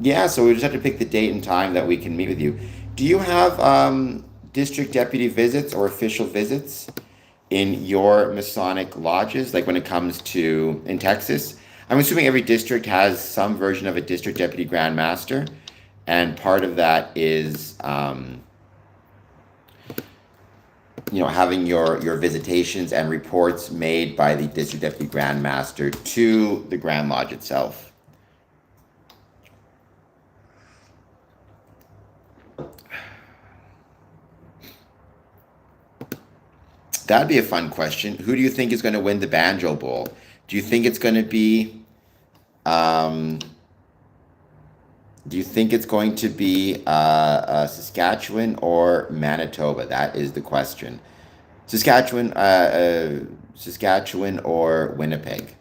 Speaker 1: yeah, so we just have to pick the date and time that we can meet with you. Do you have district deputy visits or official visits in your Masonic lodges, like when it comes to in Texas? I'm assuming every district has some version of a district deputy grand master, and part of that is having your visitations and reports made by the district deputy grand master to the Grand Lodge itself. That'd be a fun question. Who do you think is going to win the Banjo Bowl? Do you think it's going to be Saskatchewan or Manitoba? That is the question. Saskatchewan or Winnipeg?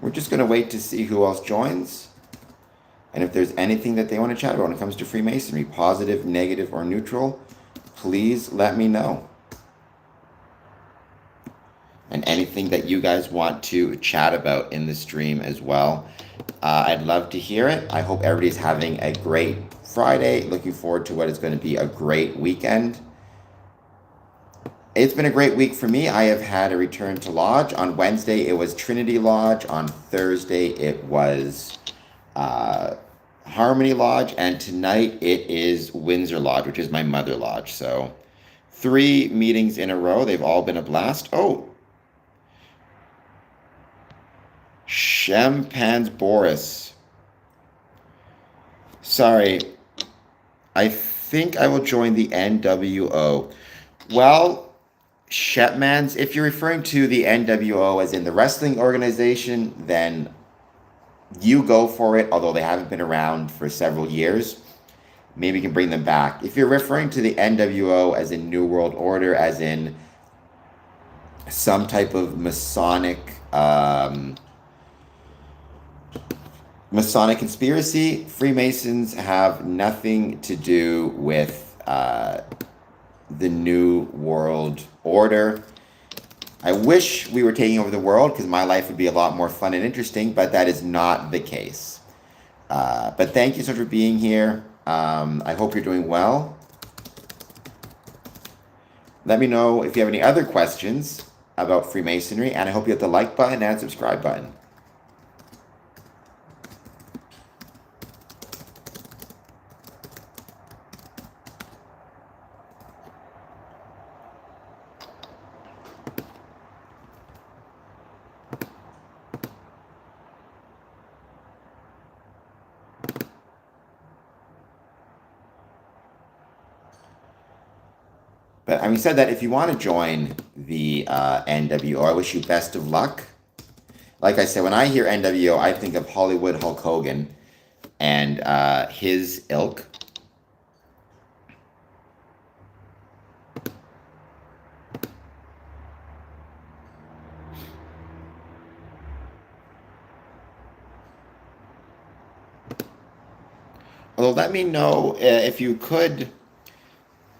Speaker 1: We're just going to wait to see who else joins. And if there's anything that they want to chat about when it comes to Freemasonry, positive, negative, or neutral, please let me know. And anything that you guys want to chat about in the stream as well. I'd love to hear it. I hope everybody's having a great Friday. Looking forward to what is going to be a great weekend. It's been a great week for me. I have had a return to Lodge. On Wednesday, it was Trinity Lodge. On Thursday, it was Harmony Lodge. And tonight, it is Windsor Lodge, which is my mother lodge. So 3 meetings in a row. They've all been a blast. Oh, Champagne's Boris. Sorry. I think I will join the NWO. Well, Shepmans, if you're referring to the NWO as in the wrestling organization, then you go for it, although they haven't been around for several years. Maybe you can bring them back. If you're referring to the NWO as in New World Order, as in some type of Masonic Masonic conspiracy, Freemasons have nothing to do with the New World Order. I wish we were taking over the world because my life would be a lot more fun and interesting, but that is not the case. But thank you so much for being here. I hope you're doing well. Let me know if you have any other questions about Freemasonry, and I hope you hit the like button and subscribe button. But having said that, if you want to join the NWO, I wish you best of luck. Like I said, when I hear NWO, I think of Hollywood Hulk Hogan and his ilk. Although, let me know if you could,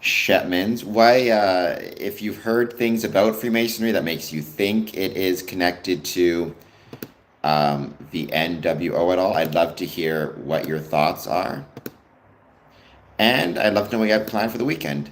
Speaker 1: Shetmans, why, if you've heard things about Freemasonry that makes you think it is connected to the NWO at all. I'd love to hear what your thoughts are. And I'd love to know what you have planned for the weekend.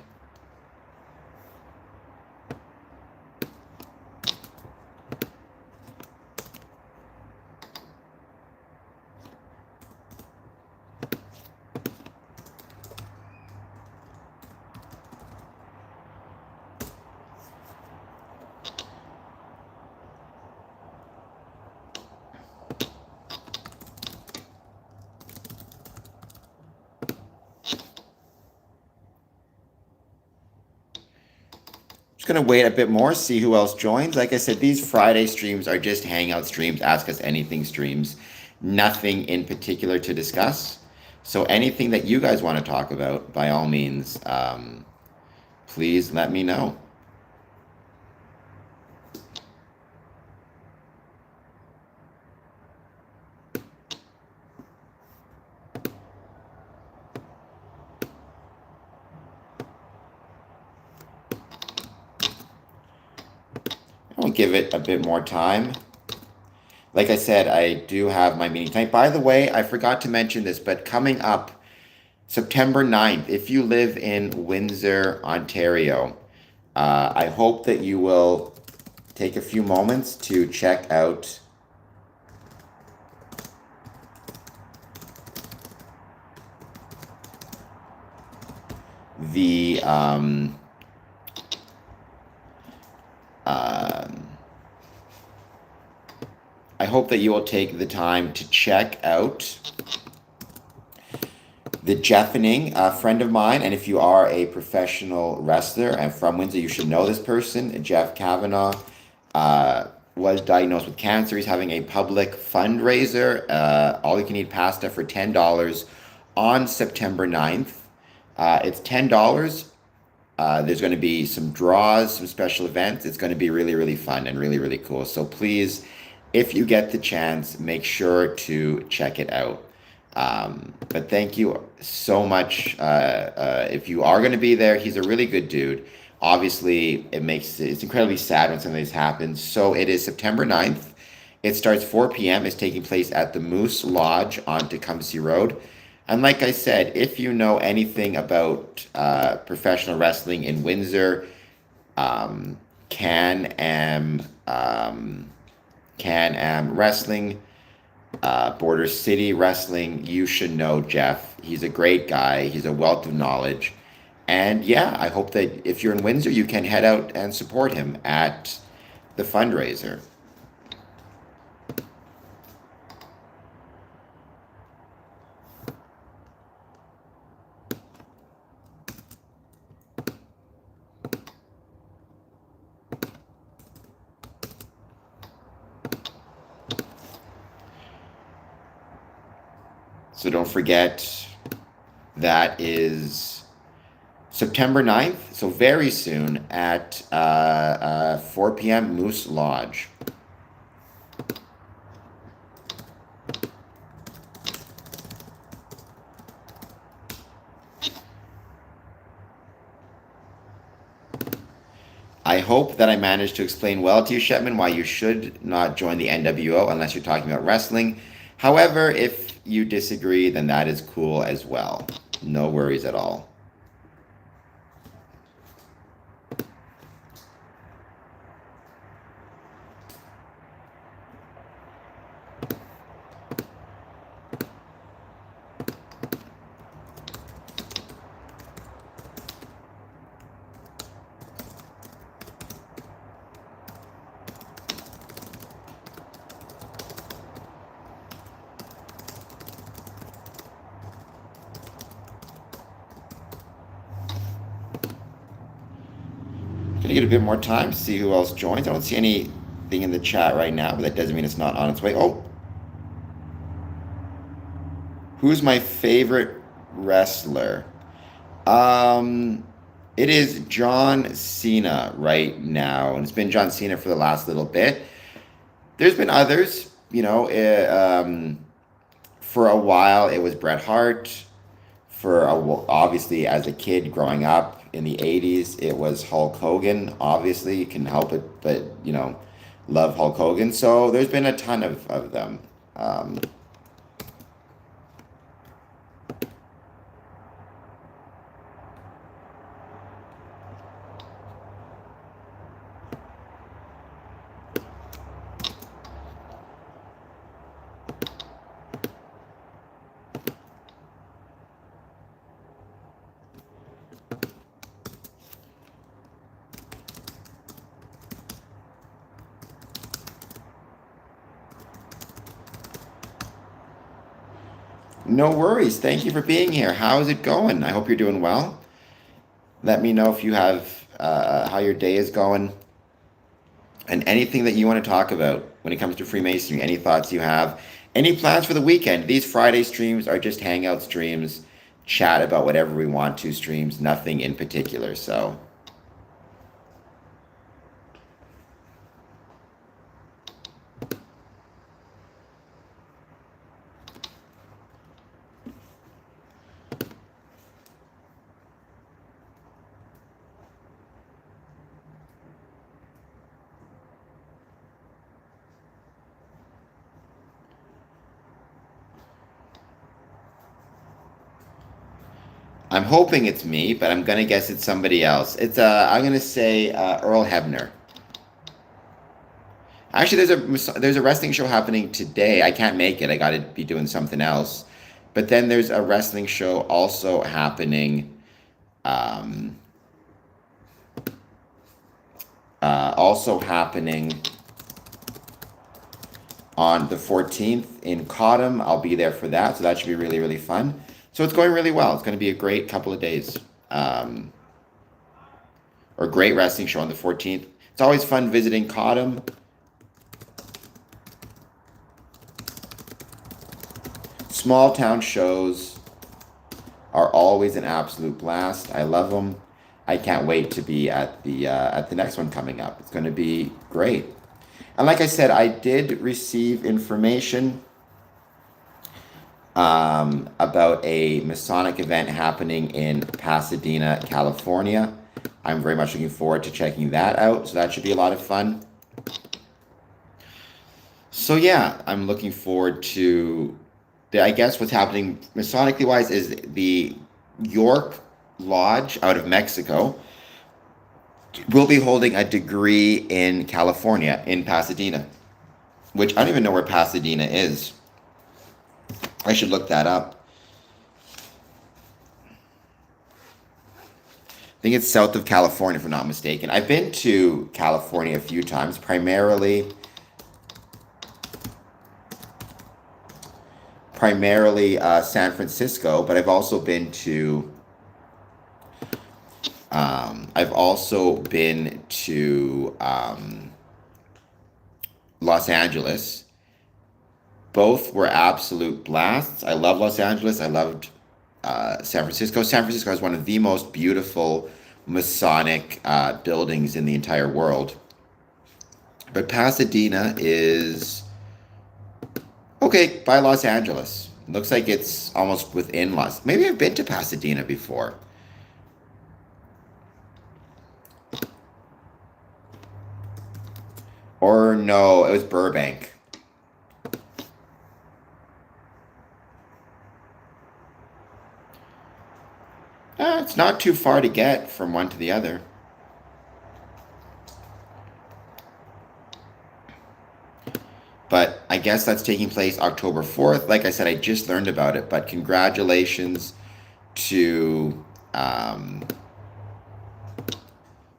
Speaker 1: Going to wait a bit more, see who else joins. Like I said, these Friday streams are just hangout streams, ask us anything streams, nothing in particular to discuss. So anything that you guys want to talk about, by all means, please let me know. I'll give it a bit more time. Like I said, I do have my meeting tonight. By the way, I forgot to mention this, but coming up September 9th, if you live in Windsor, Ontario, I hope that you will take a few moments to check out the I hope that you will take the time to check out the Jeffening, a friend of mine, and if you are a professional wrestler and from Windsor, you should know this person. Jeff Kavanaugh was diagnosed with cancer. He's having a public fundraiser, all you can eat pasta for $10 on September 9th. It's $10. There's going to be some draws, some special events. It's going to be really, really fun and really, really cool. So please, if you get the chance, make sure to check it out. But thank you so much. If you are going to be there, he's a really good dude. Obviously, it's incredibly sad when something like this happens. So it is September 9th. It starts 4 p.m. It's taking place at the Moose Lodge on Tecumseh Road. And like I said, if you know anything about professional wrestling in Windsor, Can-Am Wrestling, Border City Wrestling, you should know Jeff. He's a great guy. He's a wealth of knowledge. And yeah, I hope that if you're in Windsor, you can head out and support him at the fundraiser. So don't forget, that is September 9th, so very soon at 4 p.m. Moose Lodge. I hope that I managed to explain well to you, Shetman, why you should not join the NWO unless you're talking about wrestling. However, if you disagree, then that is cool as well. No worries at all. Gonna get a bit more time to see who else joins. I don't see anything in the chat right now, but that doesn't mean it's not on its way. Oh, who's my favorite wrestler? It is John Cena right now, and it's been John Cena for the last little bit. There's been others, for a while it was Bret Hart. Obviously, as a kid growing up in the 80s, it was Hulk Hogan. Obviously, you can help it, but love Hulk Hogan. So there's been a ton of them. No worries. Thank you for being here. How is it going? I hope you're doing well. Let me know if you have how your day is going and anything that you want to talk about when it comes to Freemasonry. Any thoughts you have? Any plans for the weekend? These Friday streams are just hangout streams, chat about whatever we want to streams, nothing in particular. So. I'm hoping it's me, but I'm gonna guess it's somebody else. I'm gonna say Earl Hebner. Actually, there's a wrestling show happening today. I can't make it. I got to be doing something else. But then there's a wrestling show also happening. Also happening on the 14th in Cottam. I'll be there for that, so that should be really, really fun. So it's going really well. It's going to be a great couple of days. Or great wrestling show on the 14th. It's always fun visiting Cottam. Small town shows are always an absolute blast. I love them. I can't wait to be at the next one coming up. It's going to be great. And like I said, I did receive information about a Masonic event happening in Pasadena, California. I'm very much looking forward to checking that out. So that should be a lot of fun. So yeah, I'm looking forward to, I guess what's happening Masonically wise is the York Lodge out of Mexico will be holding a degree in California, in Pasadena, which I don't even know where Pasadena is. I should look that up. I think it's south of California, if I'm not mistaken. I've been to California a few times, primarily San Francisco, but I've also been to Los Angeles. Both were absolute blasts. I love Los Angeles. I loved San Francisco. San Francisco has one of the most beautiful Masonic buildings in the entire world. But Pasadena is okay by Los Angeles. Looks like it's almost within Maybe I've been to Pasadena before. no, it was Burbank. It's not too far to get from one to the other. But I guess that's taking place October 4th. Like I said, I just learned about it, but congratulations to um,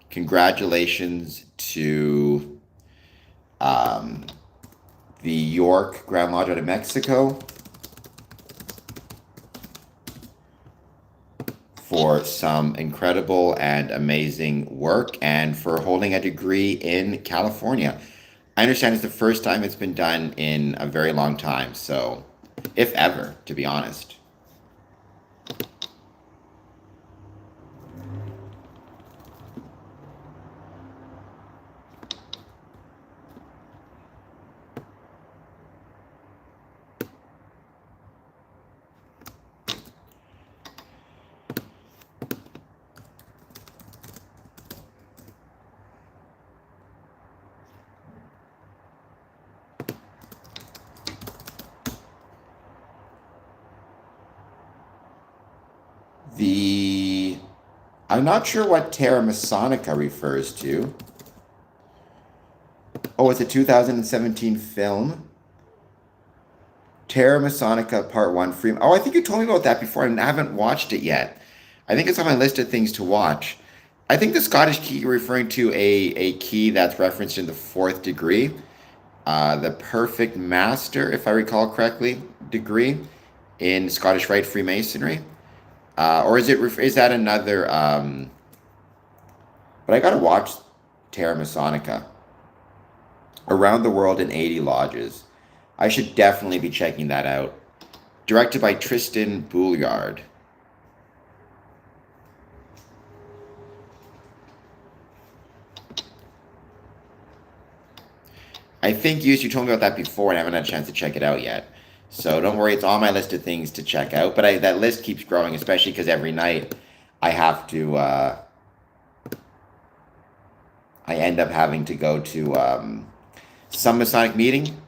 Speaker 1: congratulations to um, the York Grand Lodge out of Mexico for some incredible and amazing work and for holding a degree in California. I understand it's the first time it's been done in a very long time, so if ever, to be honest. The I'm not sure what Terra Masonica refers to. Oh, it's a 2017 film. Terra Masonica Part 1 free. Oh, I think you told me about that before and I haven't watched it yet. I think it's on my list of things to watch. I think the Scottish key you're referring to a key that's referenced in the fourth degree, the Perfect Master, if I recall correctly, degree in Scottish Rite Freemasonry. Or is that another? But I gotta watch Terra Masonica. Around the World in 80 Lodges. I should definitely be checking that out. Directed by Tristan Bouillard. I think you told me about that before and I haven't had a chance to check it out yet. So don't worry, it's on my list of things to check out. But that list keeps growing, especially because every night I have to. I end up having to go to some Masonic meeting.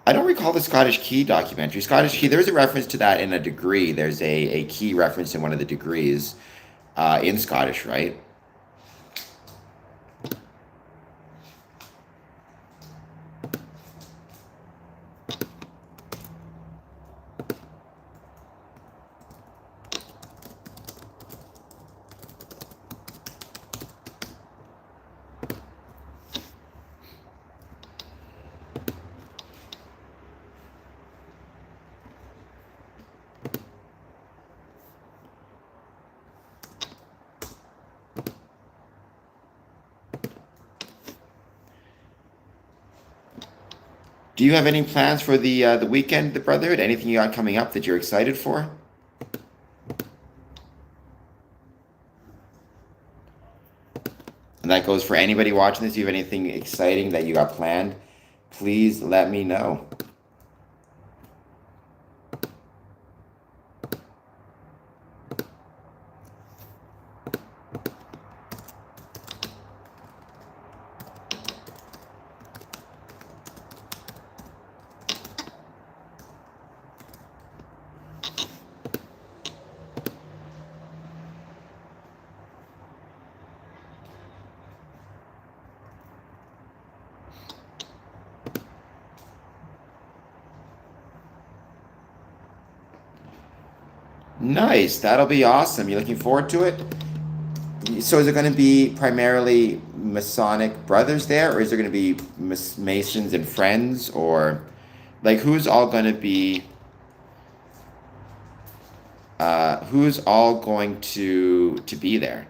Speaker 1: I don't recall the Scottish Key documentary. Scottish Key, there's a reference to that in a degree. There's a key reference in one of the degrees in Scottish, right? Do you have any plans for the weekend, the Brotherhood? Anything you got coming up that you're excited for? And that goes for anybody watching this. Do you have anything exciting that you got planned? Please let me know. Nice. That'll be awesome. You looking forward to it? So is it going to be primarily Masonic brothers there, or is there going to be Masons and friends, or like who's all going to be there?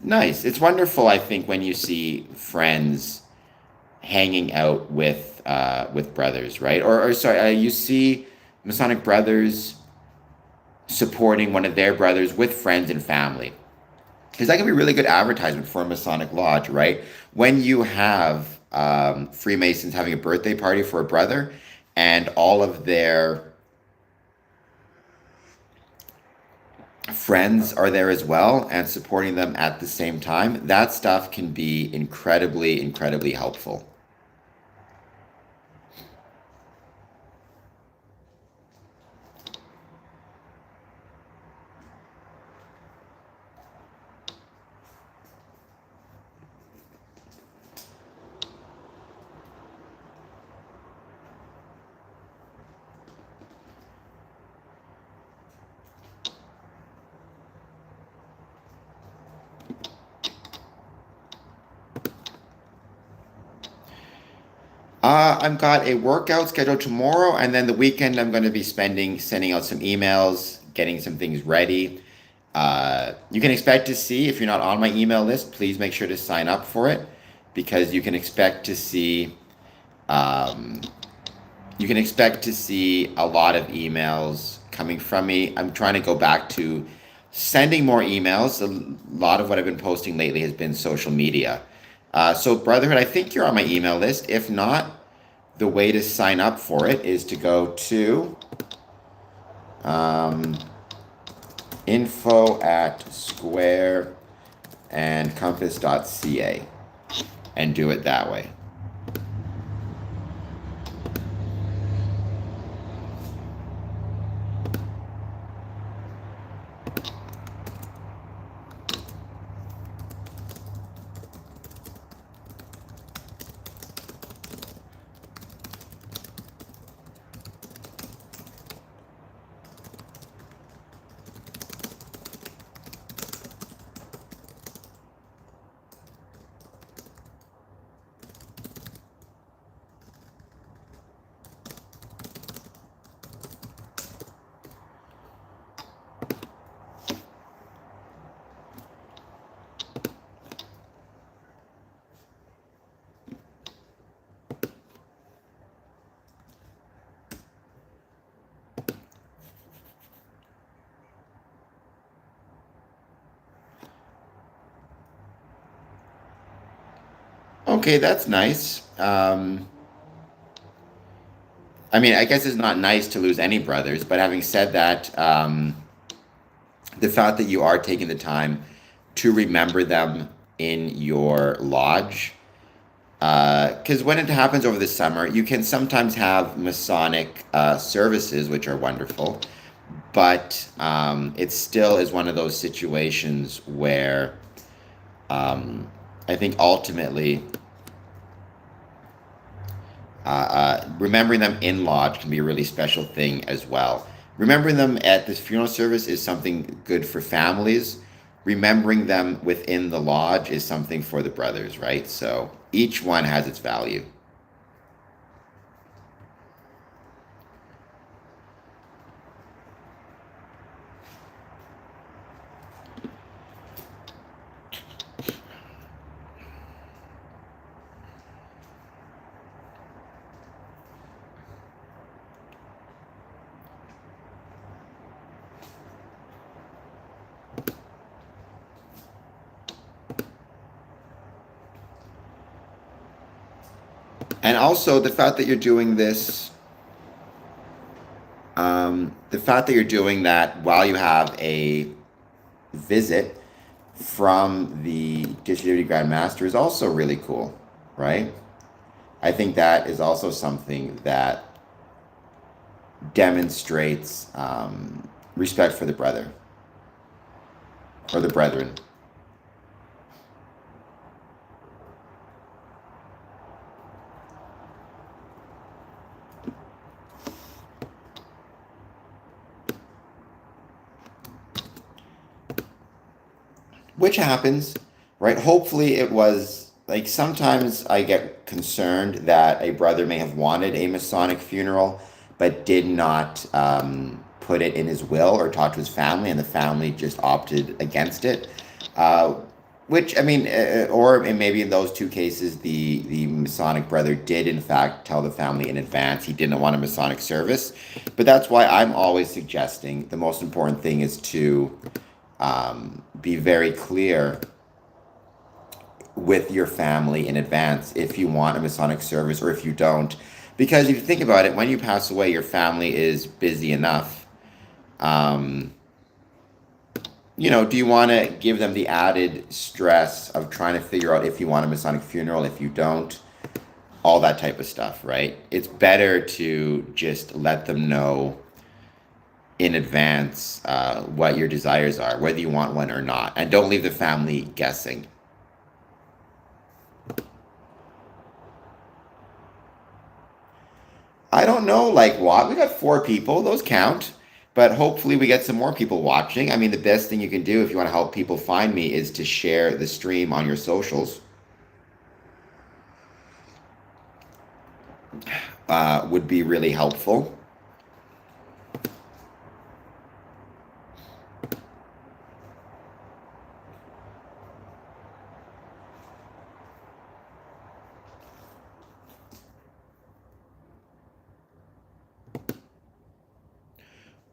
Speaker 1: Nice. It's wonderful, I think, when you see friends hanging out with brothers, right? Or sorry, you see Masonic brothers supporting one of their brothers with friends and family. Because that can be really good advertisement for a Masonic lodge, right? When you have Freemasons having a birthday party for a brother and all of their friends are there as well and supporting them at the same time, that stuff can be incredibly, incredibly helpful. I've got a workout scheduled tomorrow, and then the weekend I'm going to be sending out some emails, getting some things ready. You can expect to see, if you're not on my email list, please make sure to sign up for it because um, you can expect to see a lot of emails coming from me. I'm trying to go back to sending more emails. A lot of what I've been posting lately has been social media. So, Brotherhood, I think you're on my email list. If not, the way to sign up for it is to go to um, info@squareandcompass.ca and do it that way. Okay, that's nice. I mean, I guess it's not nice to lose any brothers, but having said that, the fact that you are taking the time to remember them in your lodge, because when it happens over the summer, you can sometimes have Masonic services, which are wonderful, but it still is one of those situations where I think ultimately remembering them in lodge can be a really special thing as well. Remembering them at this funeral service is something good for families. Remembering them within the lodge is something for the brothers, right? So each one has its value. And also the fact that you're doing this, the fact that you're doing that while you have a visit from the District Deputy Grand Master is also really cool, right? I think that is also something that demonstrates respect for the brother or the brethren. Which happens, right? Hopefully, it was like sometimes I get concerned that a brother may have wanted a Masonic funeral, but did not put it in his will or talk to his family, and the family just opted against it. Uh, Which I mean, or maybe in those two cases, the Masonic brother did in fact tell the family in advance he didn't want a Masonic service. But that's why I'm always suggesting the most important thing is to be very clear with your family in advance if you want a Masonic service or if you don't. Because if you think about it, when you pass away, your family is busy enough. Um, do you want to give them the added stress of trying to figure out if you want a Masonic funeral, if you don't, all that type of stuff, right? It's better to just let them know in advance what your desires are, whether you want one or not, and don't leave the family guessing. I don't know, like what? We got 4 people, those count. But hopefully we get some more people watching. I mean, the best thing you can do if you want to help people find me is to share the stream on your socials. Would be really helpful.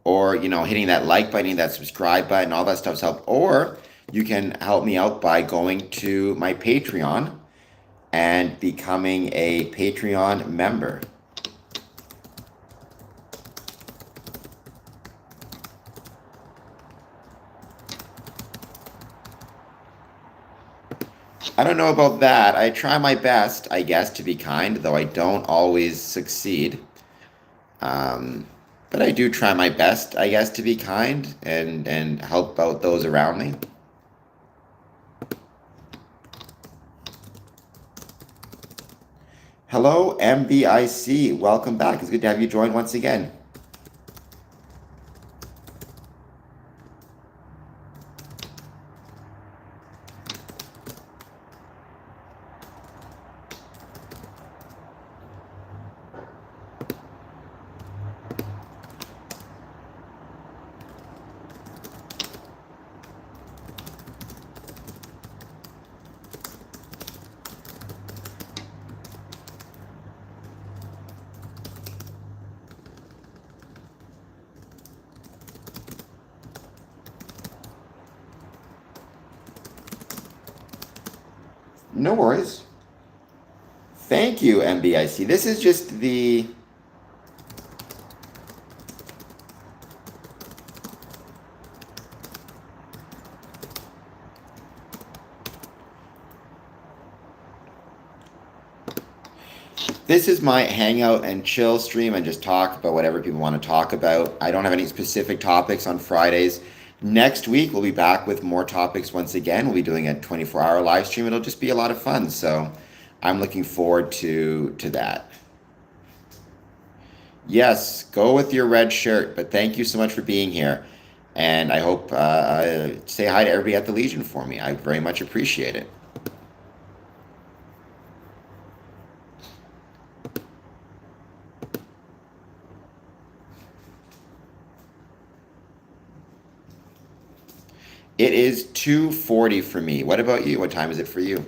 Speaker 1: Or, hitting that like button, that subscribe button, all that stuff's help. Or you can help me out by going to my Patreon and becoming a Patreon member. I don't know about that. I try my best, I guess, to be kind, though I don't always succeed. Um, but I do try my best, I guess, to be kind and help out those around me. Hello, MBIC. Welcome back. It's good to have you join once again. No worries. Thank you, MBIC. This is just the. This is my hangout and chill stream and just talk about whatever people want to talk about. I don't have any specific topics on Fridays. Next week, we'll be back with more topics once again. We'll be doing a 24-hour live stream. It'll just be a lot of fun. So I'm looking forward to that. Yes, go with your red shirt, but thank you so much for being here. And I hope say hi to everybody at the Legion for me. I very much appreciate it. It is 2:40 for me. What about you? What time is it for you?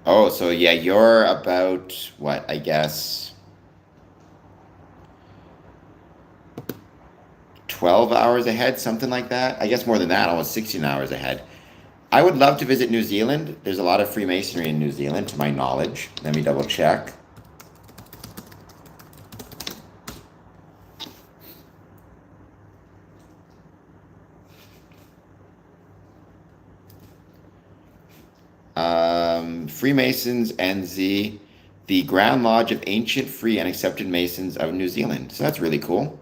Speaker 1: Oh, so yeah, you're about what, I guess 12 hours ahead, something like that. I guess more than that, almost 16 hours ahead. I would love to visit New Zealand. There's a lot of Freemasonry in New Zealand, to my knowledge. Let me double check. Freemasons NZ, the Grand Lodge of Ancient, Free, and Accepted Masons of New Zealand. So that's really cool.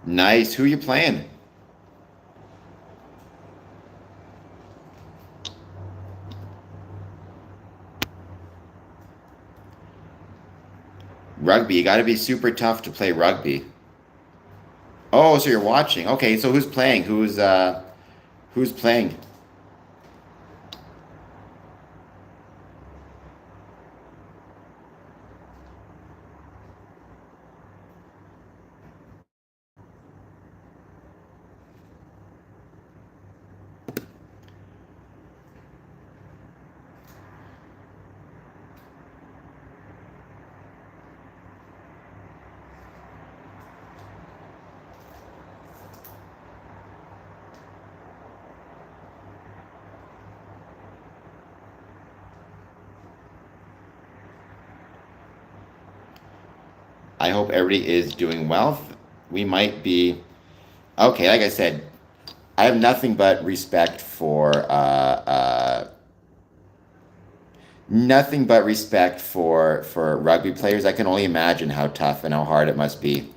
Speaker 1: Nice. Who are you playing? Rugby. You got to be super tough to play rugby. Oh, so you're watching. Okay, so who's playing? Who's playing? I hope everybody is doing well. We might be okay. Like I said, I have nothing but respect for nothing but respect for rugby players. I can only imagine how tough and how hard it must be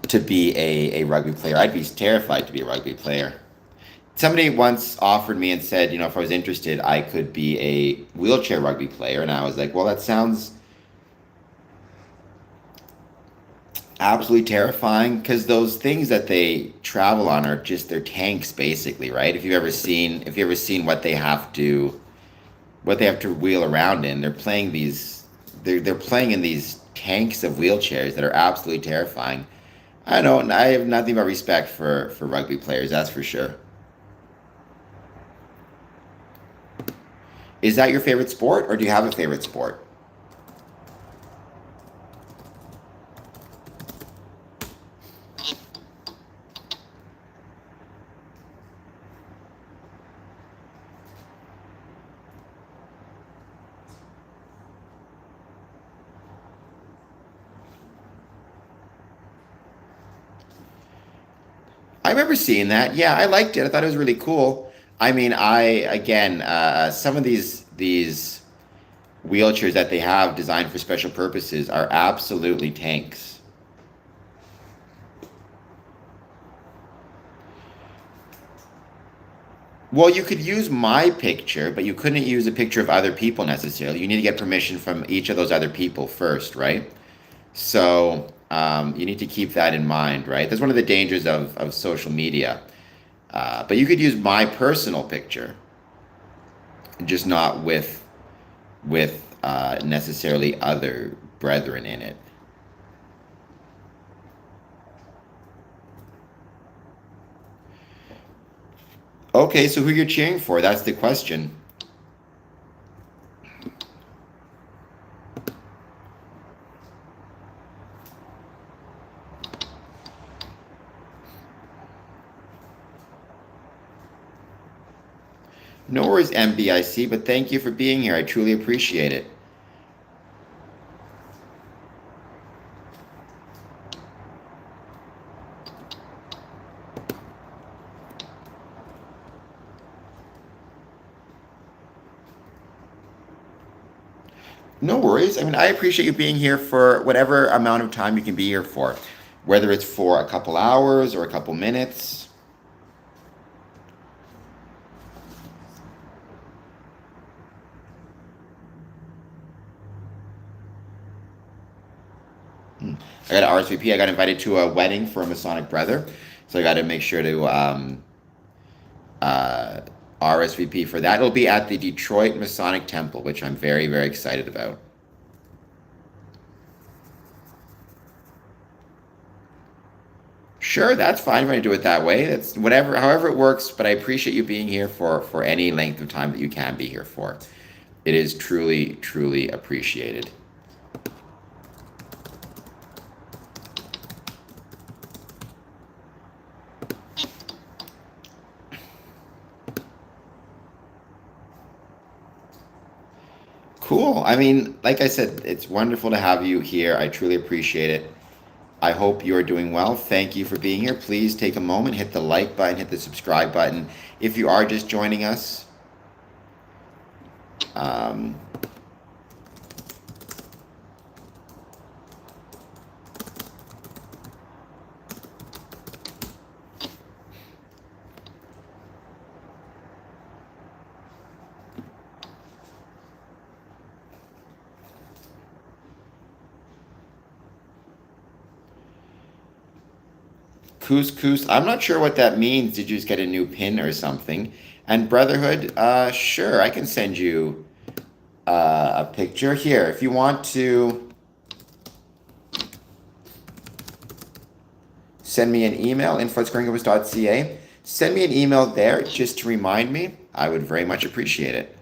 Speaker 1: to be a rugby player. I'd be terrified to be a rugby player. Somebody once offered me and said, if I was interested, I could be a wheelchair rugby player, and I was like, well, that sounds absolutely terrifying because those things that they travel on are just their tanks, basically, right? If you ever seen what they have to wheel around in, they're playing in these tanks of wheelchairs that are absolutely terrifying. I don't know. I have nothing but respect for rugby players, that's for sure. Is that your favorite sport, or do you have a favorite sport? I remember seeing that. Yeah, I liked it. I thought it was really cool. I mean, I again, some of these wheelchairs that they have designed for special purposes are absolutely tanks. Well, you could use my picture, but you couldn't use a picture of other people necessarily. You need to get permission from each of those other people first, right? So you need to keep that in mind, right? That's one of the dangers of social media. But you could use my personal picture, just not with necessarily other brethren in it. Okay, so who you're cheering for? That's the question. No worries, MBIC, but thank you for being here. I truly appreciate it. No worries. I mean, I appreciate you being here for whatever amount of time you can be here for, whether it's for a couple hours or a couple minutes. I got an RSVP. I got invited to a wedding for a Masonic brother, so I got to make sure to uh, RSVP for that. It'll be at the Detroit Masonic Temple, which I'm very, very excited about. Sure, that's fine if I do it that way. That's whatever, however it works. But I appreciate you being here for any length of time that you can be here for. It is truly, truly appreciated. Cool. I mean, like I said, it's wonderful to have you here. I truly appreciate it. I hope you're doing well. Thank you for being here. Please take a moment, hit the like button, hit the subscribe button. If you are just joining us, um, Couscous. I'm not sure what that means. Did you just get a new pin or something? And Brotherhood, sure, I can send you a picture here. If you want to send me an email, info@squaringcampus.ca. Send me an email there just to remind me. I would very much appreciate it.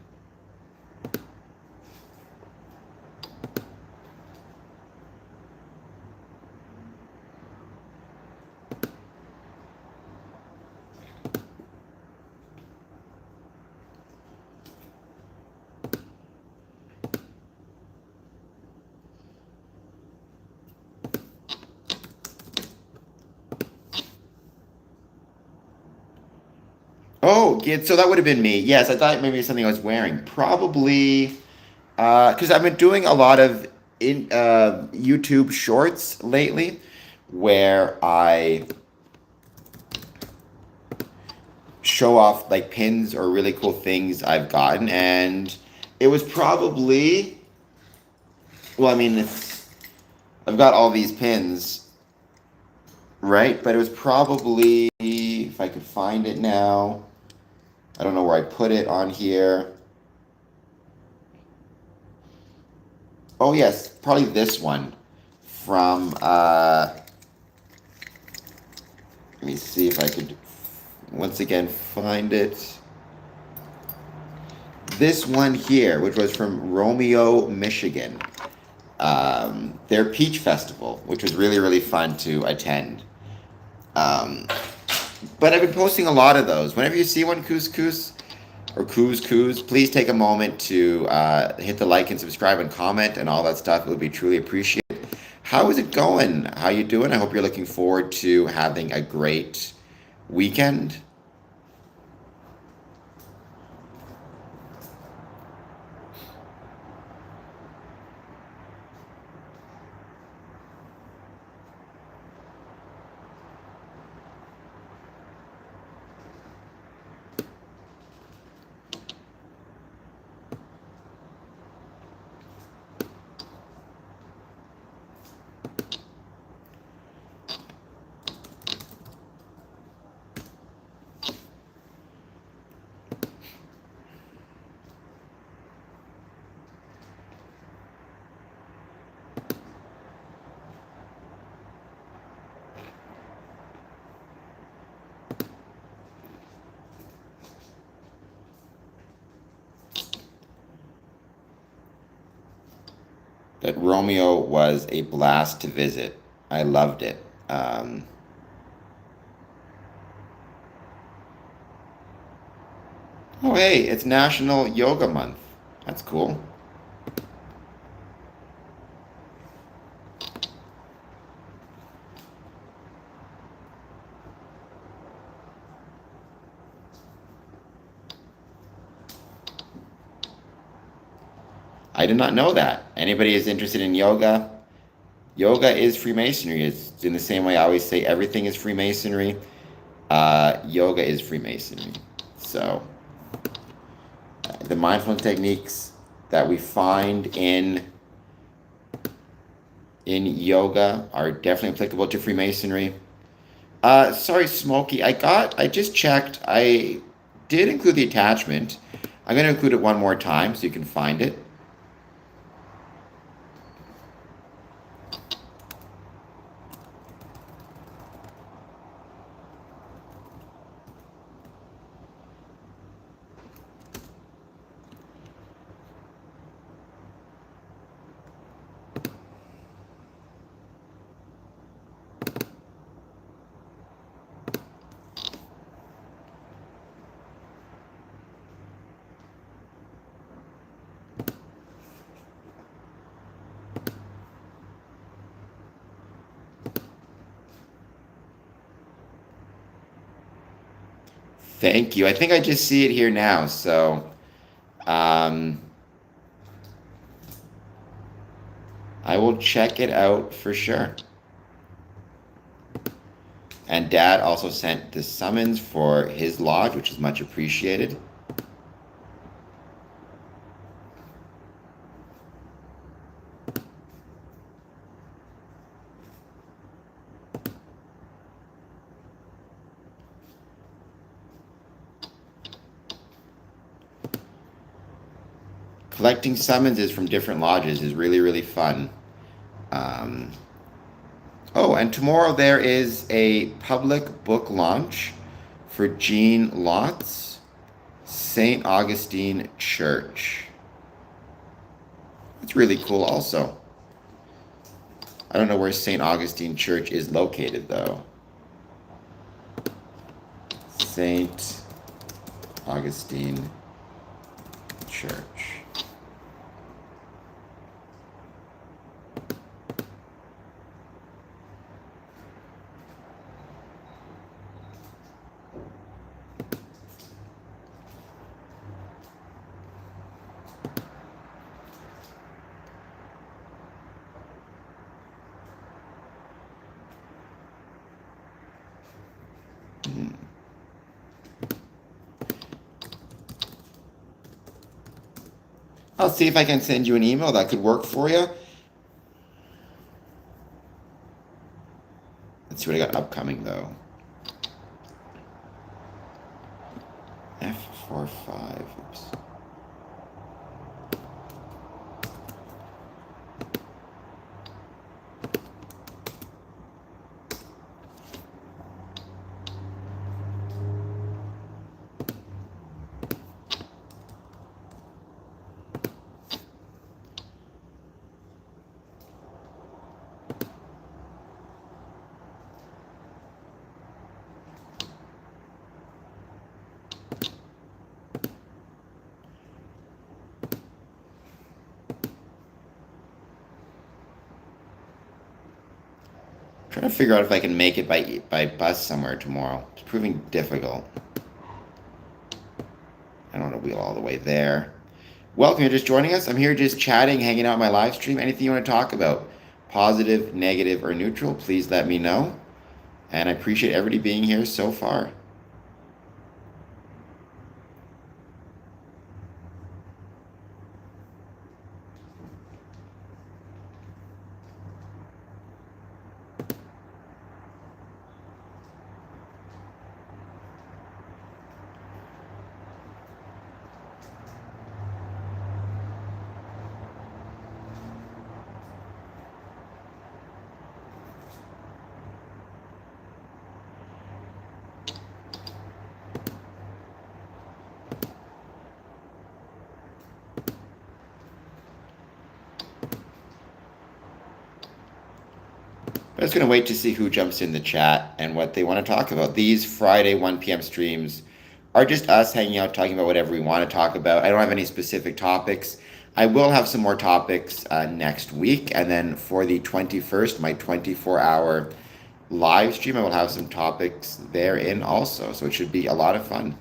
Speaker 1: Oh, yeah, so that would have been me. Yes, I thought maybe it was something I was wearing. Probably, because I've been doing a lot of YouTube shorts lately, where I show off like pins or really cool things I've gotten, and it was probably, well, I mean, I've got all these pins, right? But it was probably, if I could find it now, I don't know where I put it on here. Oh yes, probably this one from let me see if I could once again find it. This one here, which was from Romeo, Michigan. Their Peach Festival, which was really, really fun to attend. But I've been posting a lot of those. Whenever you see one, Couscous, or Coos, please take a moment to hit the like and subscribe and comment and all that stuff. It would be truly appreciated. How is it going? How you doing? I hope you're looking forward to having a great weekend. That Romeo was a blast to visit. I loved it. Oh, hey, it's National Yoga Month. That's cool. I did not know that. Anybody is interested in yoga? Yoga is Freemasonry. It's in the same way I always say everything is Freemasonry. Yoga is Freemasonry. So the mindfulness techniques that we find in yoga are definitely applicable to Freemasonry. Sorry, Smokey. I just checked. I did include the attachment. I'm going to include it one more time so you can find it. Thank you. I think I just see it here now. So I will check it out for sure. And Dad also sent the summons for his lodge, which is much appreciated. Collecting summonses from different lodges is really, really fun. Oh, and tomorrow there is a public book launch for Jean Lott's St. Augustine Church. It's really cool also. I don't know where St. Augustine Church is located, though. St. Augustine Church. I'll see if I can send you an email that could work for you. Let's see what I got upcoming, though. F45. Oops. Trying to figure out if I can make it by bus somewhere tomorrow. It's proving difficult. I don't want to wheel all the way there. Welcome, you're just joining us. I'm here just chatting, hanging out on my live stream. Anything you want to talk about, positive, negative, or neutral, please let me know. And I appreciate everybody being here so far. I'm just going to wait to see who jumps in the chat and what they want to talk about. These Friday 1 p.m. streams are just us hanging out, talking about whatever we want to talk about. I don't have any specific topics. I will have some more topics next week. And then for the 21st, my 24-hour live stream, I will have some topics therein also. So it should be a lot of fun.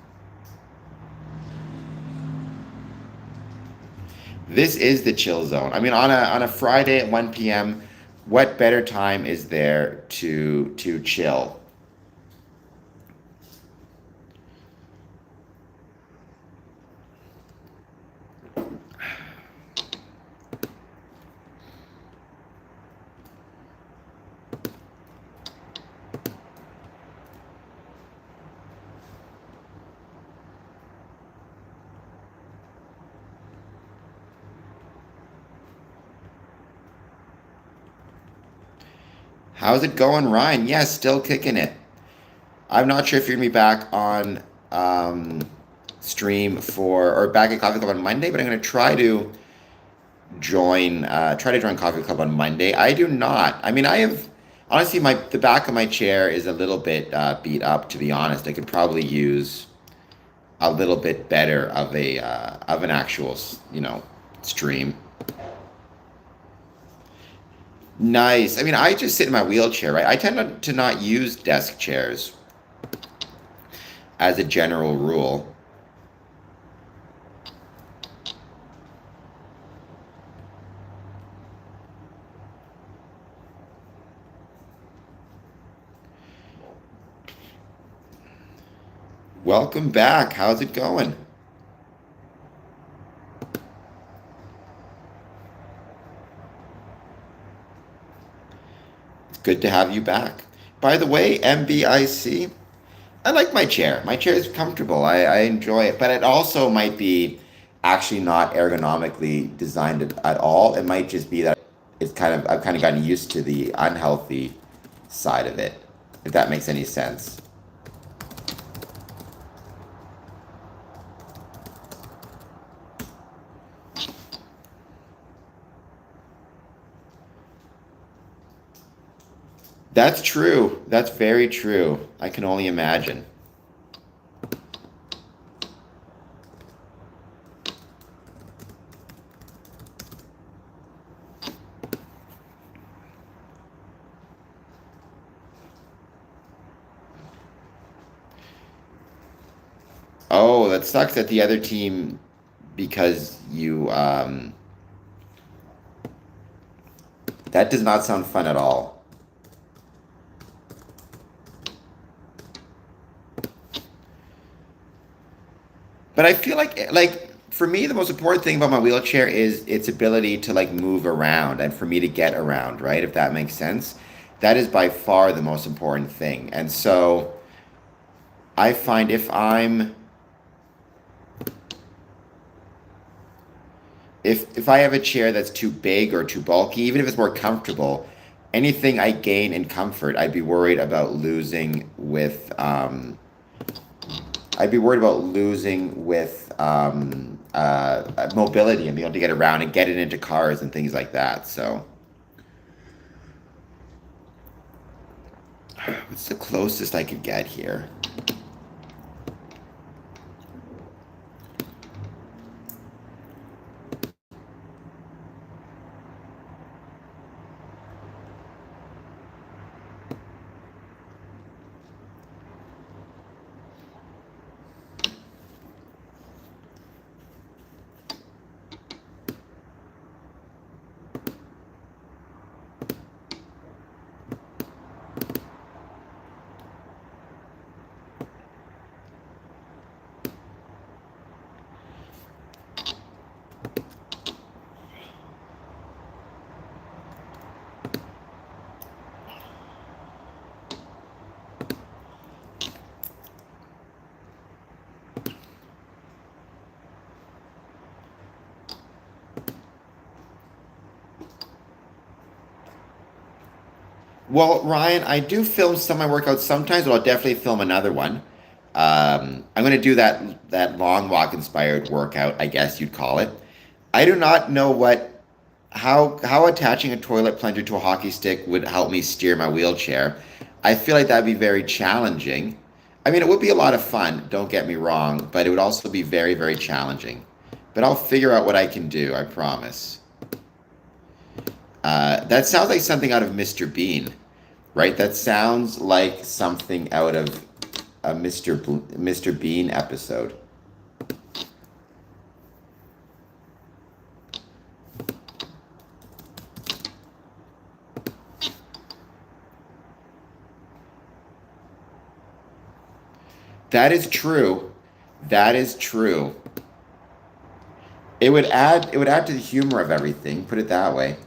Speaker 1: This is the chill zone. I mean, on a Friday at 1 p.m., what better time is there to chill? How's it going, Ryan? Yes, still kicking it. I'm not sure if you're going to be back on stream or back at Coffee Club on Monday, but I'm going to try to join Coffee Club on Monday. I do not. I mean, I have, honestly, the back of my chair is a little bit beat up, to be honest. I could probably use a little bit better of an actual, stream. Nice. I mean, I just sit in my wheelchair, right? I tend to not use desk chairs as a general rule. Welcome back. How's it going? Good to have you back. By the way, MBIC, I like my chair. My chair is comfortable. I enjoy it, but it also might be actually not ergonomically designed at all. It might just be that I've kind of gotten used to the unhealthy side of it, if that makes any sense. That's true. That's very true. I can only imagine. Oh, that sucks that the other team, because you, that does not sound fun at all. But I feel like for me, the most important thing about my wheelchair is its ability to like move around and for me to get around, right? If that makes sense. That is by far the most important thing. And so I find if I have a chair that's too big or too bulky, even if it's more comfortable, anything I gain in comfort, I'd be worried about losing with mobility and being able to get around and get it into cars and things like that. So, what's the closest I could get here? Well, Ryan, I do film some of my workouts sometimes, but I'll definitely film another one. I'm going to do that long walk inspired workout, I guess you'd call it. I do not know how attaching a toilet plunger to a hockey stick would help me steer my wheelchair. I feel like that'd be very challenging. I mean, it would be a lot of fun, don't get me wrong, but it would also be very, very challenging. But I'll figure out what I can do, I promise. That sounds like something out of Mr. Bean, right? That sounds like something out of a Mr. Bean episode. That is true. That is true. It would add to the humor of everything, put it that way.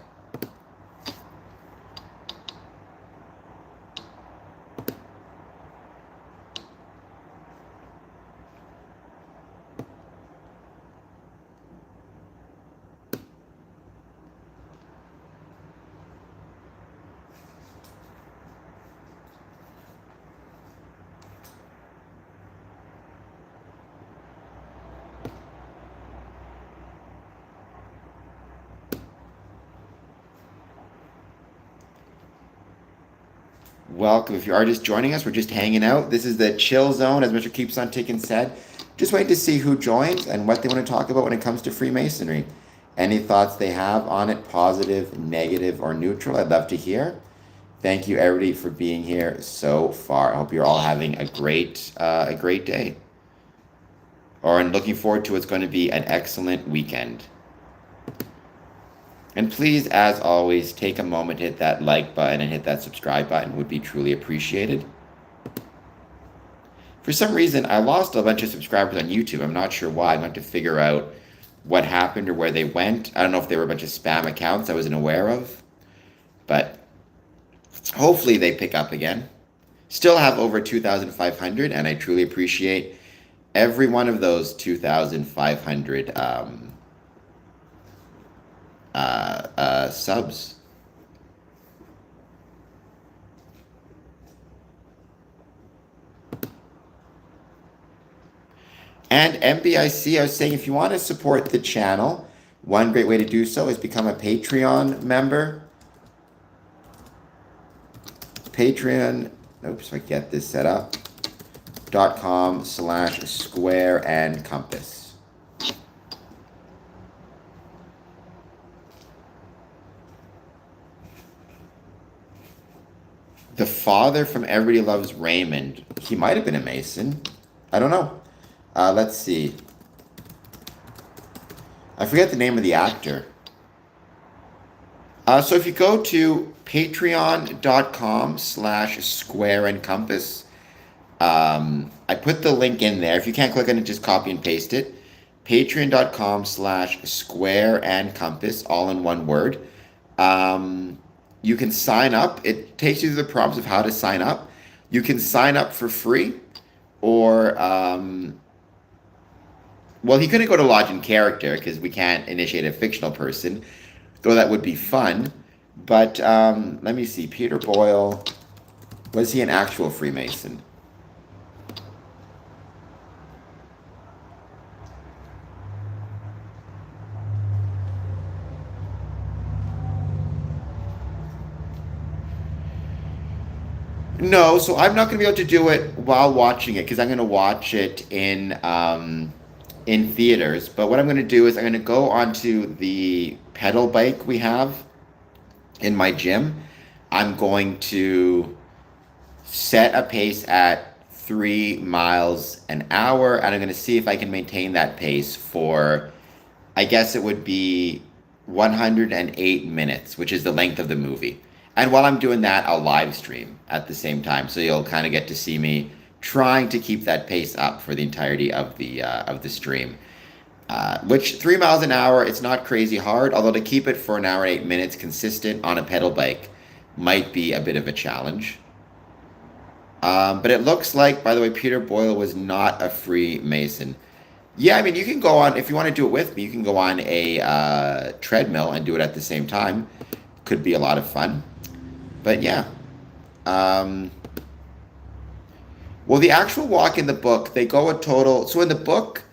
Speaker 1: Welcome. If you are just joining us, we're just hanging out. This is the chill zone, as Mr. Keeps on Ticking said. Just waiting to see who joins and what they want to talk about when it comes to Freemasonry. Any thoughts they have on it, positive, negative, or neutral, I'd love to hear. Thank you, everybody, for being here so far. I hope you're all having a great day, or and looking forward to what's going to be an excellent weekend. And please, as always, take a moment, hit that like button and hit that subscribe button. Would be truly appreciated. For some reason, I lost a bunch of subscribers on YouTube. I'm not sure why. I'm going to have to figure out what happened or where they went. I don't know if they were a bunch of spam accounts I wasn't aware of. But hopefully they pick up again. Still have over 2,500, and I truly appreciate every one of those 2,500 subs. And MBIC, I was saying, if you want to support the channel, one great way to do so is become a Patreon member. Patreon, oops, if I get this set up, .com/square and compass. The father from Everybody Loves Raymond, he might have been a Mason. I don't know. Let's see. I forget the name of the actor. So if you go to patreon.com/square and compass, I put the link in there. If you can't click on it, just copy and paste it. Patreon.com/square and compass, all in one word. You can sign up. It takes you through the prompts of how to sign up. You can sign up for free, or well, he couldn't go to Lodge in Character because we can't initiate a fictional person, though that would be fun. But let me see. Peter Boyle, was he an actual Freemason? No, so I'm not going to be able to do it while watching it because I'm going to watch it in theaters. But what I'm going to do is I'm going to go onto the pedal bike we have in my gym. I'm going to set a pace at 3 miles an hour, and I'm going to see if I can maintain that pace for, I guess it would be 108 minutes, which is the length of the movie. And while I'm doing that, I'll live stream at the same time, so you'll kind of get to see me trying to keep that pace up for the entirety of the stream. Which 3 miles an hour, it's not crazy hard, although to keep it for an hour and 8 minutes consistent on a pedal bike might be a bit of a challenge. But it looks like, by the way, Peter Boyle was not a Freemason. Yeah, I mean, you can go on, if you want to do it with me, you can go on a treadmill and do it at the same time. Could be a lot of fun. But yeah. Well, the actual walk in the book, they go a total, so in the book,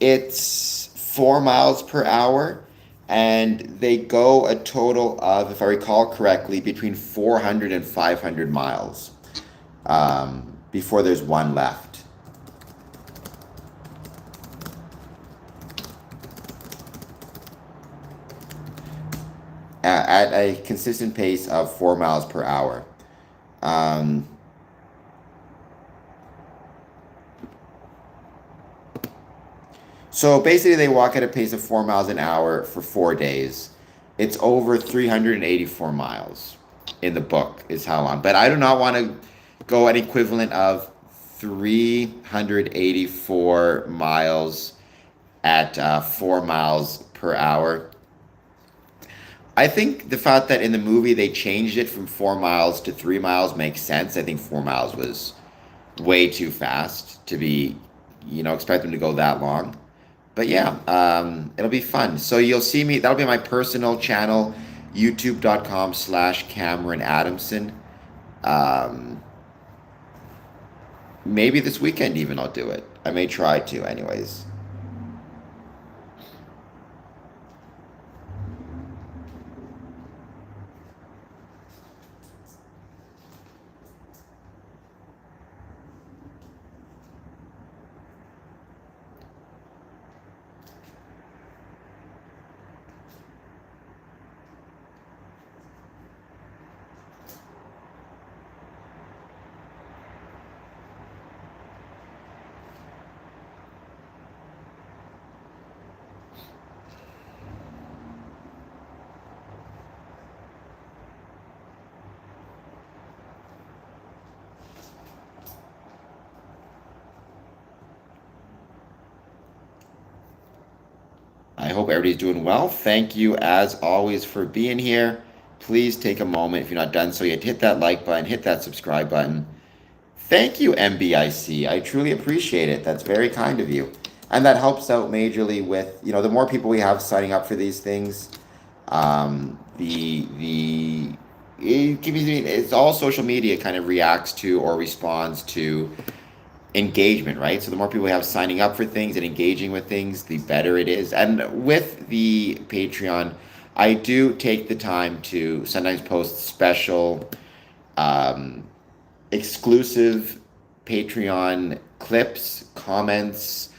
Speaker 1: it's 4 miles per hour, and they go a total of, if I recall correctly, between 400 and 500 miles before there's one left. At a consistent pace of 4 miles per hour. So basically, they walk at a pace of 4 miles an hour for 4 days. It's over 384 miles in the book, is how long. But I do not want to go an equivalent of 384 miles at 4 miles per hour. I think the fact that in the movie they changed it from 4 miles to 3 miles makes sense. I think 4 miles was way too fast to be, expect them to go that long. But yeah, it'll be fun. So you'll see me, that'll be my personal channel, youtube.com/Cameron Adamson. Maybe this weekend even I'll do it. I may try to anyways. I hope everybody's doing well. Thank you, as always, for being here. Please take a moment, if you're not done so yet, hit that like button, hit that subscribe button. Thank you, MBIC. I truly appreciate it. That's very kind of you. And that helps out majorly with, the more people we have signing up for these things, it's all social media kind of reacts to or responds to engagement, right? So the more people we have signing up for things and engaging with things, the better it is. And with the Patreon, I do take the time to sometimes post special, exclusive Patreon clips, comments,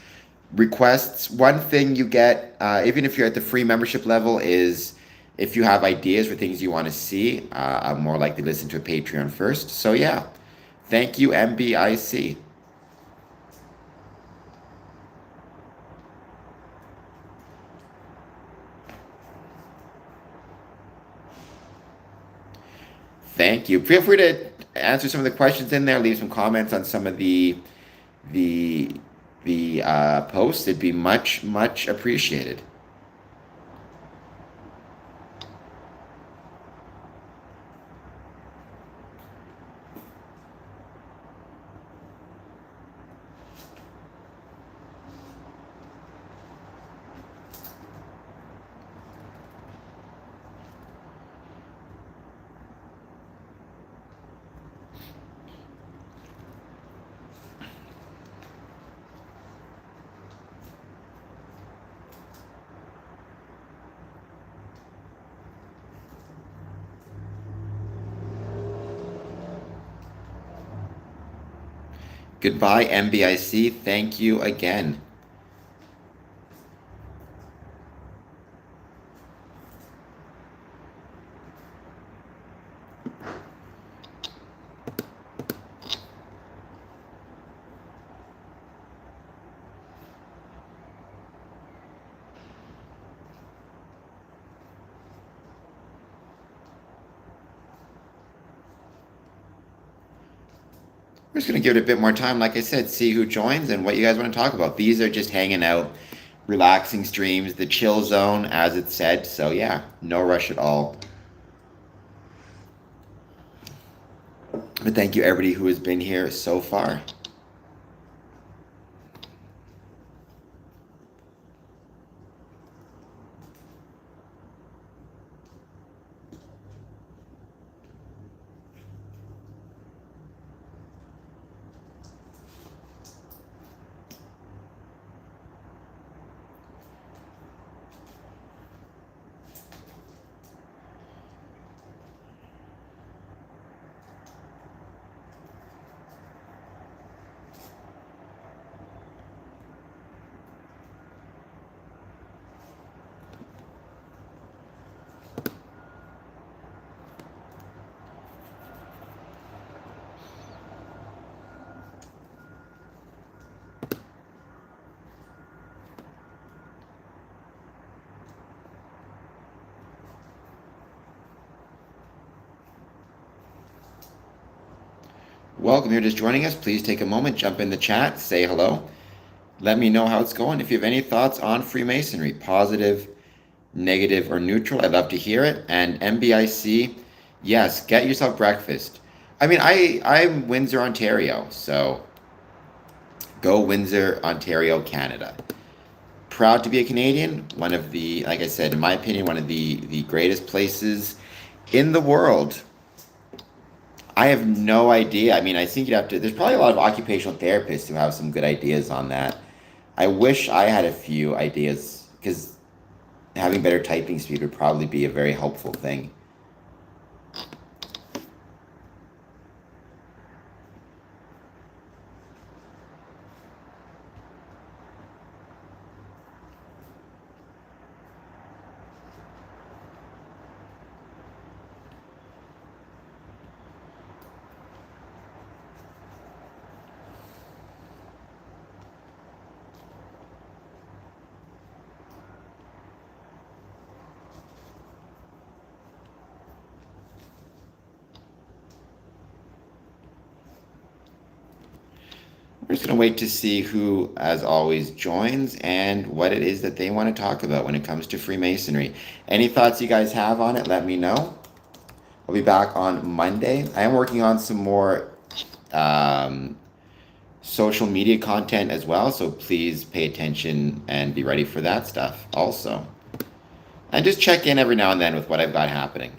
Speaker 1: requests. One thing you get, even if you're at the free membership level, is if you have ideas for things you want to see, I'm more likely to listen to a Patreon first. So yeah, thank you, MBIC. Thank you. Feel free to answer some of the questions in there. Leave some comments on some of the posts. It'd be much appreciated. Goodbye, MBIC. Thank you again. We're just going to give it a bit more time, like I said, see who joins and what you guys want to talk about. These are just hanging out, relaxing streams, the chill zone, as it said. So yeah, no rush at all. But thank you, everybody who has been here so far. Welcome, you're just joining us. Please take a moment, jump in the chat, say hello. Let me know how it's going. If you have any thoughts on Freemasonry, positive, negative, or neutral, I'd love to hear it. And MBIC, yes, get yourself breakfast. I mean, I'm Windsor, Ontario, so go Windsor, Ontario, Canada. Proud to be a Canadian. One of the, like I said, in my opinion, one of the greatest places in the world. I have no idea. I mean, I think you'd have to. There's probably a lot of occupational therapists who have some good ideas on that. I wish I had a few ideas because having better typing speed would probably be a very helpful thing. We're just going to wait to see who, as always, joins and what it is that they want to talk about when it comes to Freemasonry. Any thoughts you guys have on it, let me know. I'll be back on Monday. I am working on some more social media content as well. So please pay attention and be ready for that stuff also. And just check in every now and then with what I've got happening.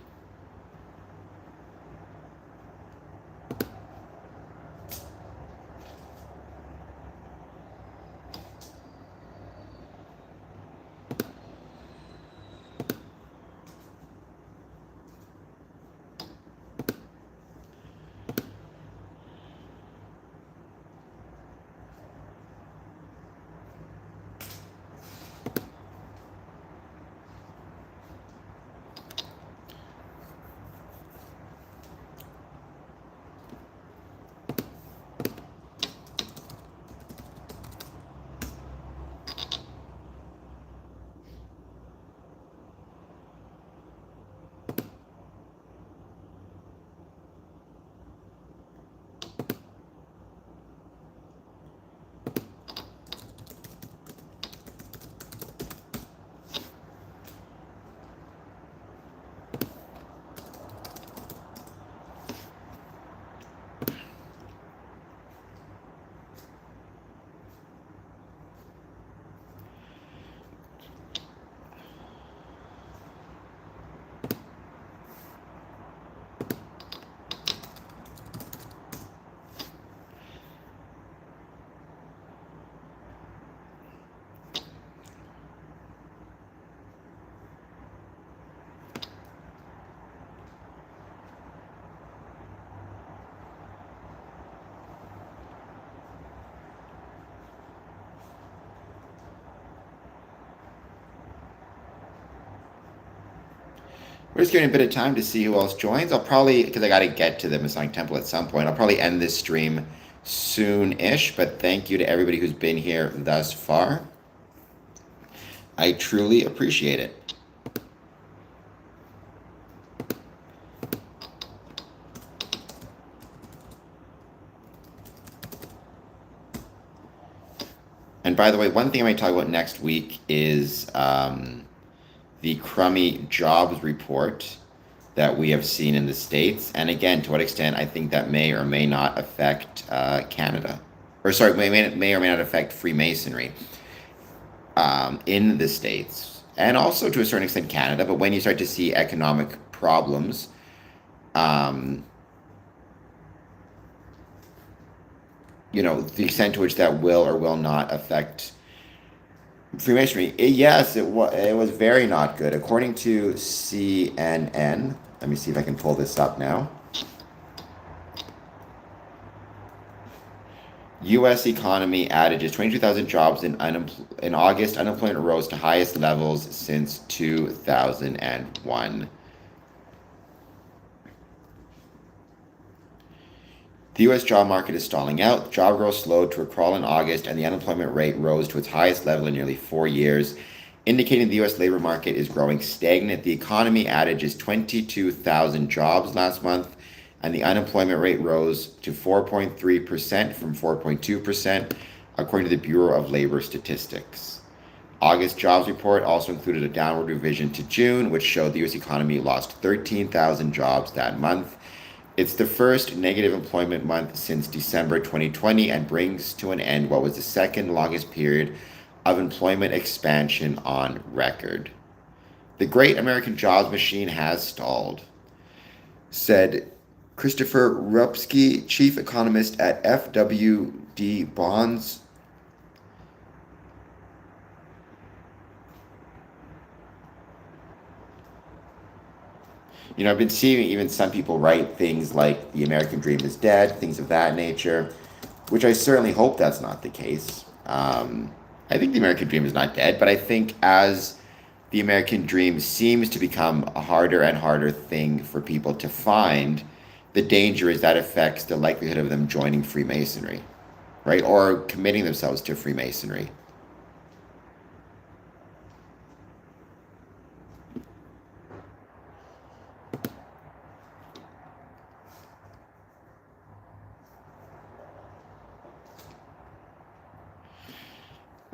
Speaker 1: We're just giving a bit of time to see who else joins. I'll probably, because I got to get to the Masonic Temple at some point, I'll probably end this stream soon-ish, but thank you to everybody who's been here thus far. I truly appreciate it. And by the way, one thing I might talk about next week is the crummy jobs report that we have seen in the States. And again, to what extent I think that may or may not affect Canada. Or sorry, may or may not affect Freemasonry in the States. And also to a certain extent Canada. But when you start to see economic problems, you know, the extent to which that will or will not affect Freemasonry. Yes, it was very not good. According to CNN, let me see if I can pull this up now. U.S. economy adages 22,000 jobs in August. Unemployment rose to highest levels since 2001. The U.S. job market is stalling out. Job growth slowed to a crawl in August, and the unemployment rate rose to its highest level in nearly 4 years, indicating the U.S. labor market is growing stagnant. The economy averages 22,000 jobs last month, and the unemployment rate rose to 4.3% from 4.2%, according to the Bureau of Labor Statistics. August jobs report also included a downward revision to June, which showed the U.S. economy lost 13,000 jobs that month. It's the first negative employment month since December 2020 and brings to an end what was the second longest period of employment expansion on record. The great American jobs machine has stalled, said Christopher Rupsky, chief economist at FWD Bonds. You know, I've been seeing even some people write things like the American dream is dead, things of that nature, which I certainly hope that's not the case. I think the American dream is not dead, but I think as the American dream seems to become a harder and harder thing for people to find, the danger is that affects the likelihood of them joining Freemasonry, right? Or committing themselves to Freemasonry.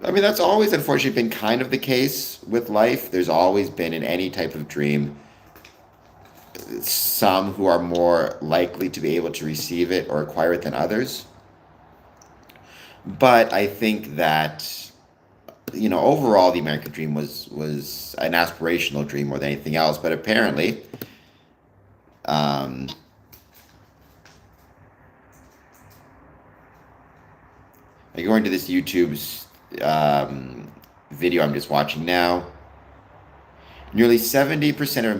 Speaker 1: I mean, that's always unfortunately been kind of the case with life. There's always been in any type of dream some who are more likely to be able to receive it or acquire it than others. But I think that, overall, the American dream was an aspirational dream more than anything else. But apparently, I go into this YouTube's video I'm just watching now. Nearly 70% of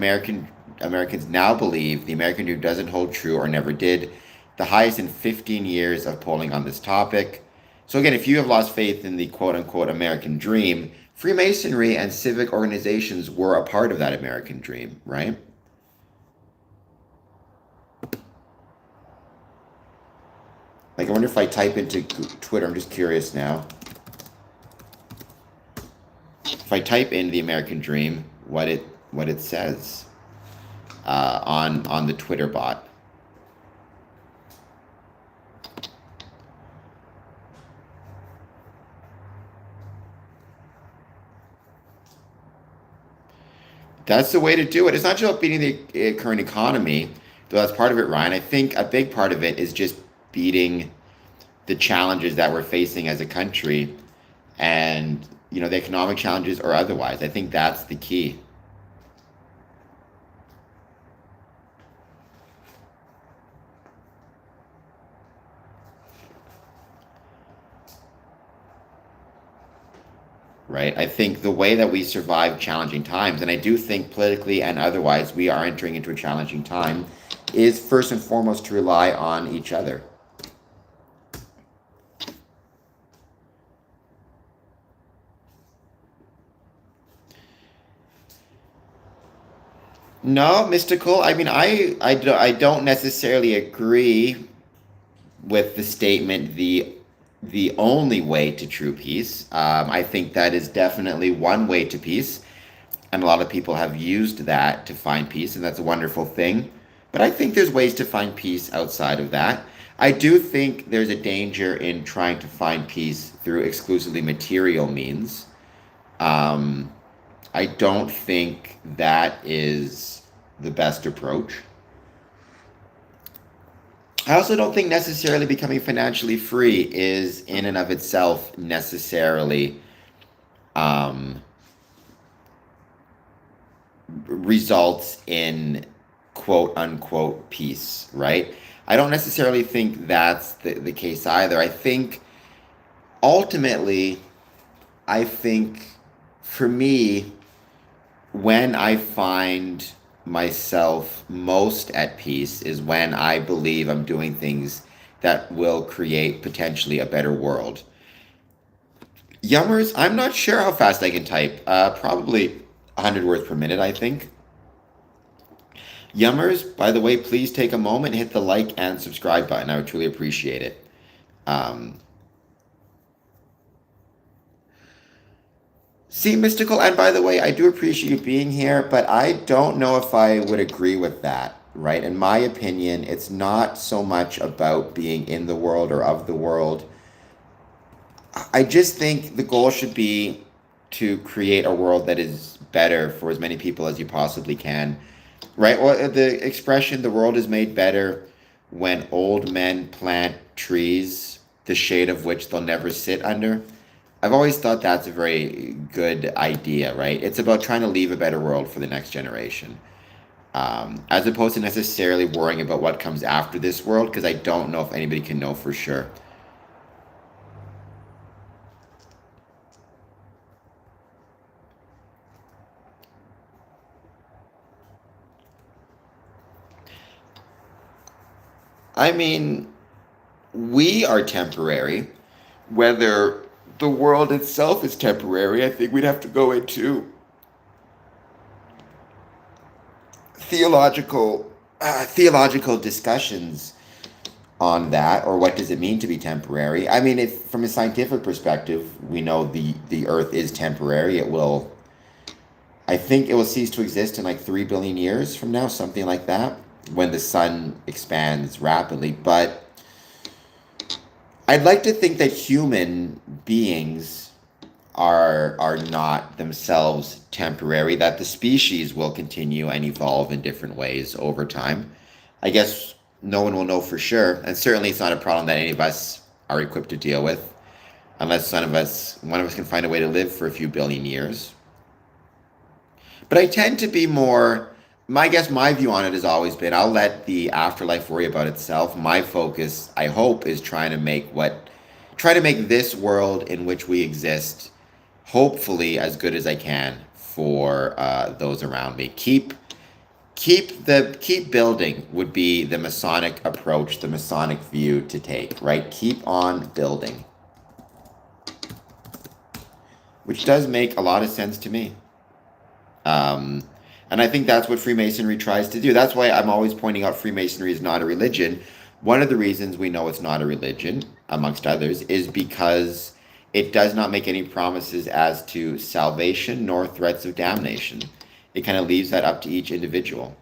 Speaker 1: Americans now believe the American dream doesn't hold true or never did, the highest in 15 years of polling on this topic. So again, if you have lost faith in the quote-unquote American dream, Freemasonry and civic organizations were a part of that American dream, right? Like, I wonder if I type into Twitter, I'm just curious now. If I type in the American dream, what it says on the Twitter bot. That's the way to do it. It's not just about beating the current economy, though that's part of it, Ryan. I think a big part of it is just beating the challenges that we're facing as a country, and the economic challenges or otherwise. I think that's the key. Right? I think the way that we survive challenging times, and I do think politically and otherwise we are entering into a challenging time, is first and foremost to rely on each other. No, mystical. I mean, I don't necessarily agree with the statement the only way to true peace. I think that is definitely one way to peace, and a lot of people have used that to find peace, and that's a wonderful thing. But I think there's ways to find peace outside of that. I do think there's a danger in trying to find peace through exclusively material means. I don't think that is the best approach. I also don't think necessarily becoming financially free is in and of itself necessarily results in quote unquote peace, right? I don't necessarily think that's the case either. I think ultimately, for me, when I find myself most at peace is when I believe I'm doing things that will create potentially a better world. Yummers, I'm not sure how fast I can type. Probably 100 words per minute, I think. Yummers, by the way, please take a moment, hit the like and subscribe button. I would truly appreciate it. See, Mystical, and by the way, I do appreciate you being here, but I don't know if I would agree with that, right? In my opinion, it's not so much about being in the world or of the world. I just think the goal should be to create a world that is better for as many people as you possibly can, right? Well, the expression, the world is made better when old men plant trees, the shade of which they'll never sit under. I've always thought that's a very good idea, right? It's about trying to leave a better world for the next generation, as opposed to necessarily worrying about what comes after this world, because I don't know if anybody can know for sure. I mean, we are temporary. Whether the world itself is temporary, I think we'd have to go into theological discussions on that, or what does it mean to be temporary. I mean, if from a scientific perspective, we know the Earth is temporary. I think it will cease to exist in like 3 billion years from now, something like that, when the sun expands rapidly. But I'd like to think that human beings are not themselves temporary, that the species will continue and evolve in different ways over time. I guess no one will know for sure, and certainly it's not a problem that any of us are equipped to deal with, unless one of us can find a way to live for a few billion years. But I tend to be more, my guess, my view on it has always been I'll let the afterlife worry about itself. My focus, I hope, is try to make this world in which we exist, hopefully as good as I can for those around me. Keep building would be the Masonic approach, the Masonic view to take, right? Keep on building, which does make a lot of sense to me. Um, and I think that's what Freemasonry tries to do. That's why I'm always pointing out Freemasonry is not a religion. One of the reasons we know it's not a religion, amongst others, is because it does not make any promises as to salvation nor threats of damnation. It kind of leaves that up to each individual.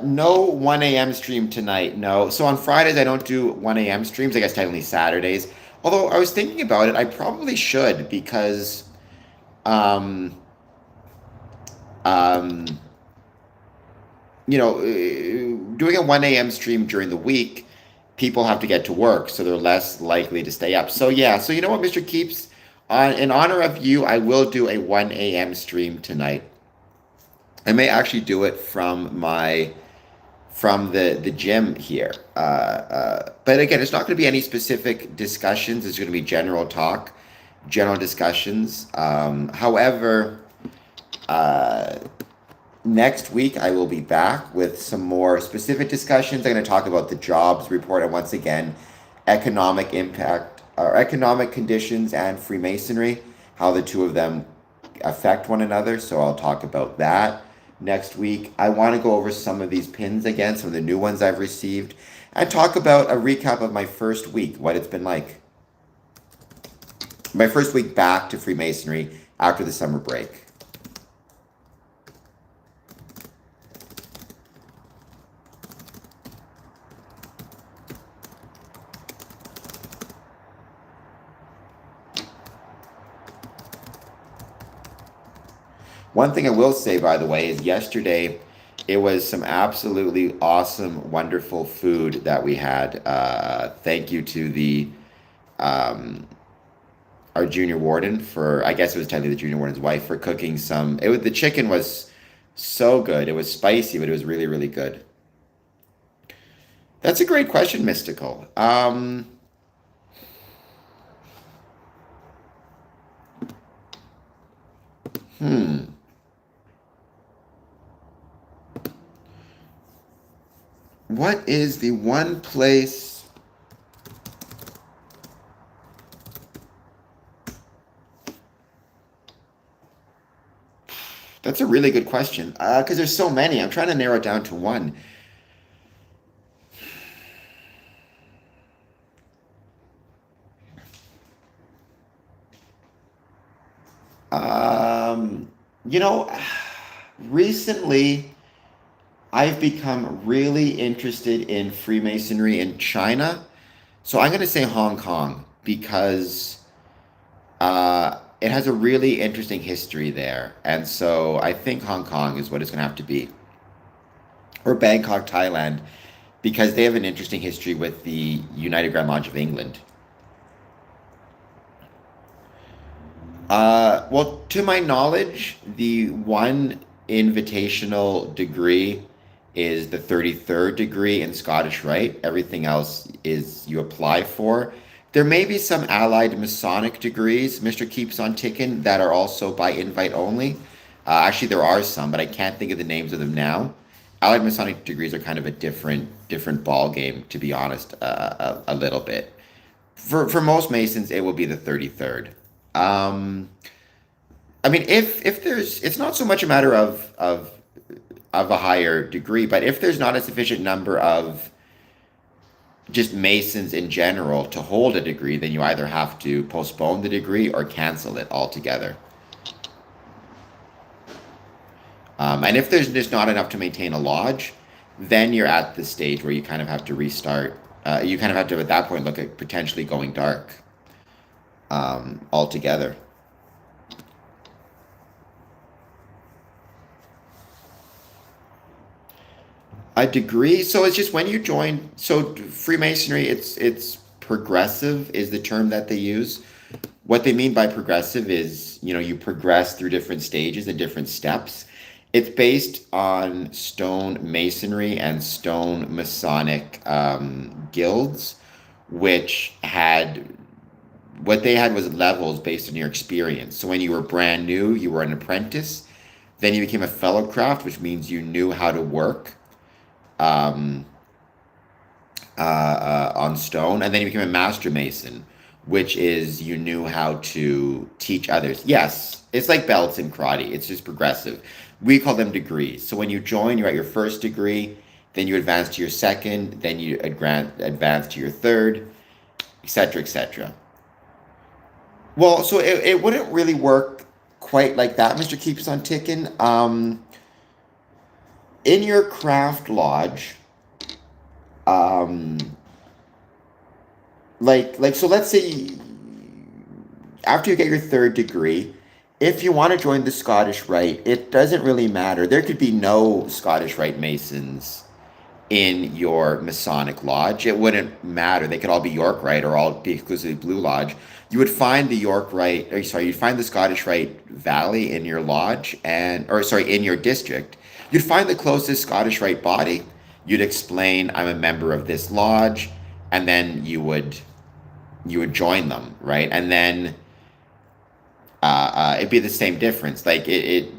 Speaker 1: No 1 a.m. stream tonight. No. So on Fridays I don't do 1 a.m. streams. I guess technically Saturdays. Although I was thinking about it, I probably should because um, um, doing a 1 a.m. stream during the week, people have to get to work, so they're less likely to stay up. So yeah. So you know what, Mr. Keeps, in honor of you, I will do a 1 a.m. stream tonight. I may actually do it from the gym here. But again, it's not going to be any specific discussions. It's going to be general talk, general discussions. However, next week I will be back with some more specific discussions. I'm going to talk about the jobs report and once again, economic impact or economic conditions and Freemasonry, how the two of them affect one another. So I'll talk about that next week. I want to go over some of these pins again, some of the new ones I've received, and talk about a recap of my first week, what it's been like. My first week back to Freemasonry after the summer break. One thing I will say, by the way, is yesterday it was some absolutely awesome, wonderful food that we had. Thank you to the um, our junior warden for, I guess it was technically the junior warden's wife for cooking some. The chicken was so good. It was spicy, but it was really, really good. That's a great question, Mystical. Hmm. What is the one place? That's a really good question. Because there's so many. I'm trying to narrow it down to one. You know, recently I've become really interested in Freemasonry in China. So I'm going to say Hong Kong because it has a really interesting history there. And so I think Hong Kong is what it's going to have to be. Or Bangkok, Thailand, because they have an interesting history with the United Grand Lodge of England. Well, to my knowledge, the one invitational degree is the 33rd degree in Scottish Rite. Everything else is you apply for. There may be some allied Masonic degrees, Mr. Keeps on Ticking, that are also by invite only. Actually, there are some, but I can't think of the names of them now. Allied Masonic degrees are kind of a different ball game, to be honest, a little bit. For most Masons, it will be the 33rd. Um, I mean, if there's, it's not so much a matter of a higher degree, but if there's not a sufficient number of just Masons in general to hold a degree, then you either have to postpone the degree or cancel it altogether. And if there's just not enough to maintain a lodge, then you're at the stage where you kind of have to restart. You kind of have to, at that point, look at potentially going dark altogether. A degree, so it's just when you join. So Freemasonry, it's progressive is the term that they use. What they mean by progressive is, you progress through different stages and different steps. It's based on stone masonry and stone Masonic guilds, which had what they had was levels based on your experience. So when you were brand new, you were an apprentice. Then you became a fellow craft, which means you knew how to work um, on stone, and then you became a master mason, which is you knew how to teach others. Yes, it's like belts in karate. It's just progressive. We call them degrees. So when you join, you're at your first degree, then you advance to your second, then you advance to your third, etc., etc. Well, so it wouldn't really work quite like that, Mr. Keeps on Ticking. In your craft lodge, um, so let's say after you get your third degree, if you want to join the Scottish Rite, it doesn't really matter. There could be no Scottish Rite Masons in your Masonic lodge. It wouldn't matter. They could all be York Rite or all be exclusively Blue Lodge. You would find the York Rite, or sorry, you'd find the Scottish Rite Valley in your lodge or sorry, in your district. You'd find the closest Scottish Rite body. You'd explain, I'm a member of this lodge, and then you would join them, right? And then it'd be the same difference. Like you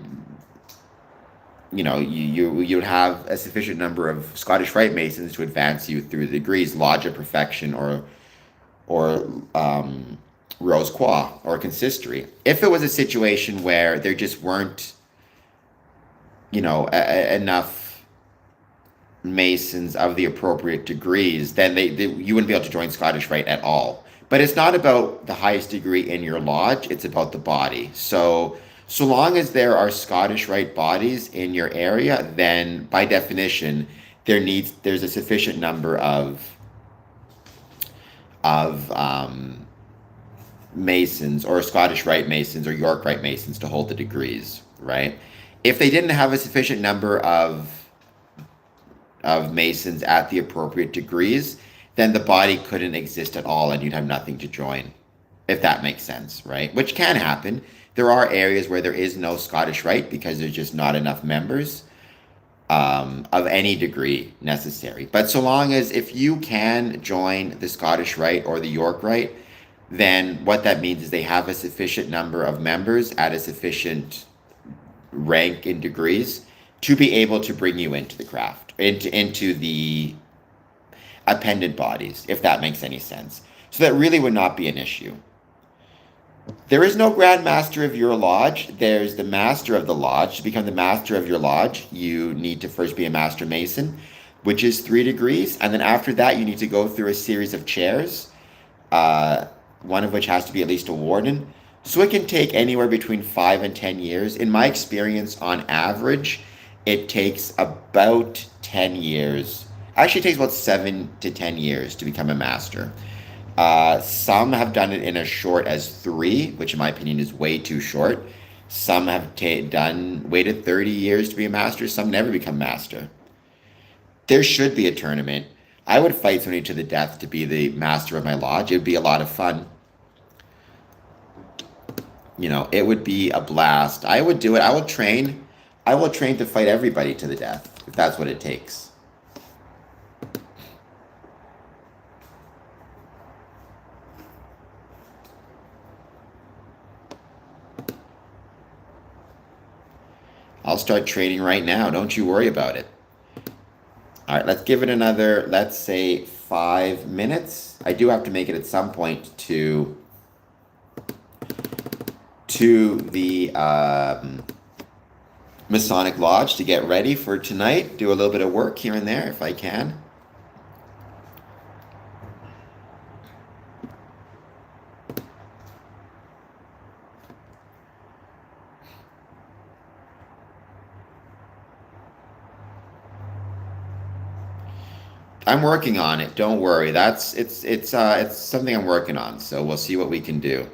Speaker 1: would have a sufficient number of Scottish Rite Masons to advance you through the degrees, Lodge of Perfection or Rose Qua or Consistory. If it was a situation where there just weren't, enough Masons of the appropriate degrees, then you wouldn't be able to join Scottish Rite at all. But it's not about the highest degree in your lodge, it's about the body. So long as there are Scottish Rite bodies in your area, then by definition, there's a sufficient number of Masons or Scottish Rite Masons or York Rite Masons to hold the degrees, right? If they didn't have a sufficient number of Masons at the appropriate degrees, then the body couldn't exist at all and you'd have nothing to join, if that makes sense, right? Which can happen. There are areas where there is no Scottish Rite because there's just not enough members of any degree necessary. But so long as if you can join the Scottish Rite or the York Rite, then what that means is they have a sufficient number of members at a sufficient rank in degrees to be able to bring you into the craft, into the appendant bodies, if that makes any sense. So that really would not be an issue. There is no Grand Master of your lodge. There's the Master of the lodge. To become the Master of your lodge, you need to first be a Master Mason, which is 3 degrees. And then after that, you need to go through a series of chairs, one of which has to be at least a warden, So it can take anywhere between 5 and 10 years. In my experience, on average, it takes about 10 years. Actually, it takes about 7 to 10 years to become a master. Some have done it in as short as 3, which in my opinion is way too short. Some have waited 30 years to be a master. Some never become master. There should be a tournament. I would fight somebody to the death to be the master of my lodge. It would be a lot of fun. It would be a blast. I would do it. I will train. I will train to fight everybody to the death if that's what it takes. I'll start training right now. Don't you worry about it. All right, let's give it another, let's say 5 minutes. I do have to make it at some point to the Masonic Lodge to get ready for tonight. Do a little bit of work here and there if I can. I'm working on it. Don't worry. It's something I'm working on. So we'll see what we can do.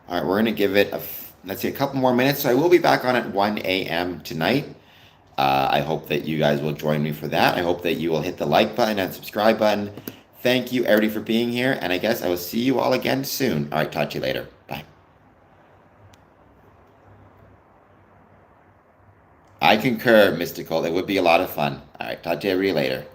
Speaker 1: All right, we're going to give it let's see, a couple more minutes. So I will be back on at 1 a.m. tonight. I hope that you guys will join me for that. I hope that you will hit the like button and subscribe button. Thank you, everybody, for being here. And I guess I will see you all again soon. All right, talk to you later. Bye. I concur, Mystical. It would be a lot of fun. All right, talk to everybody later.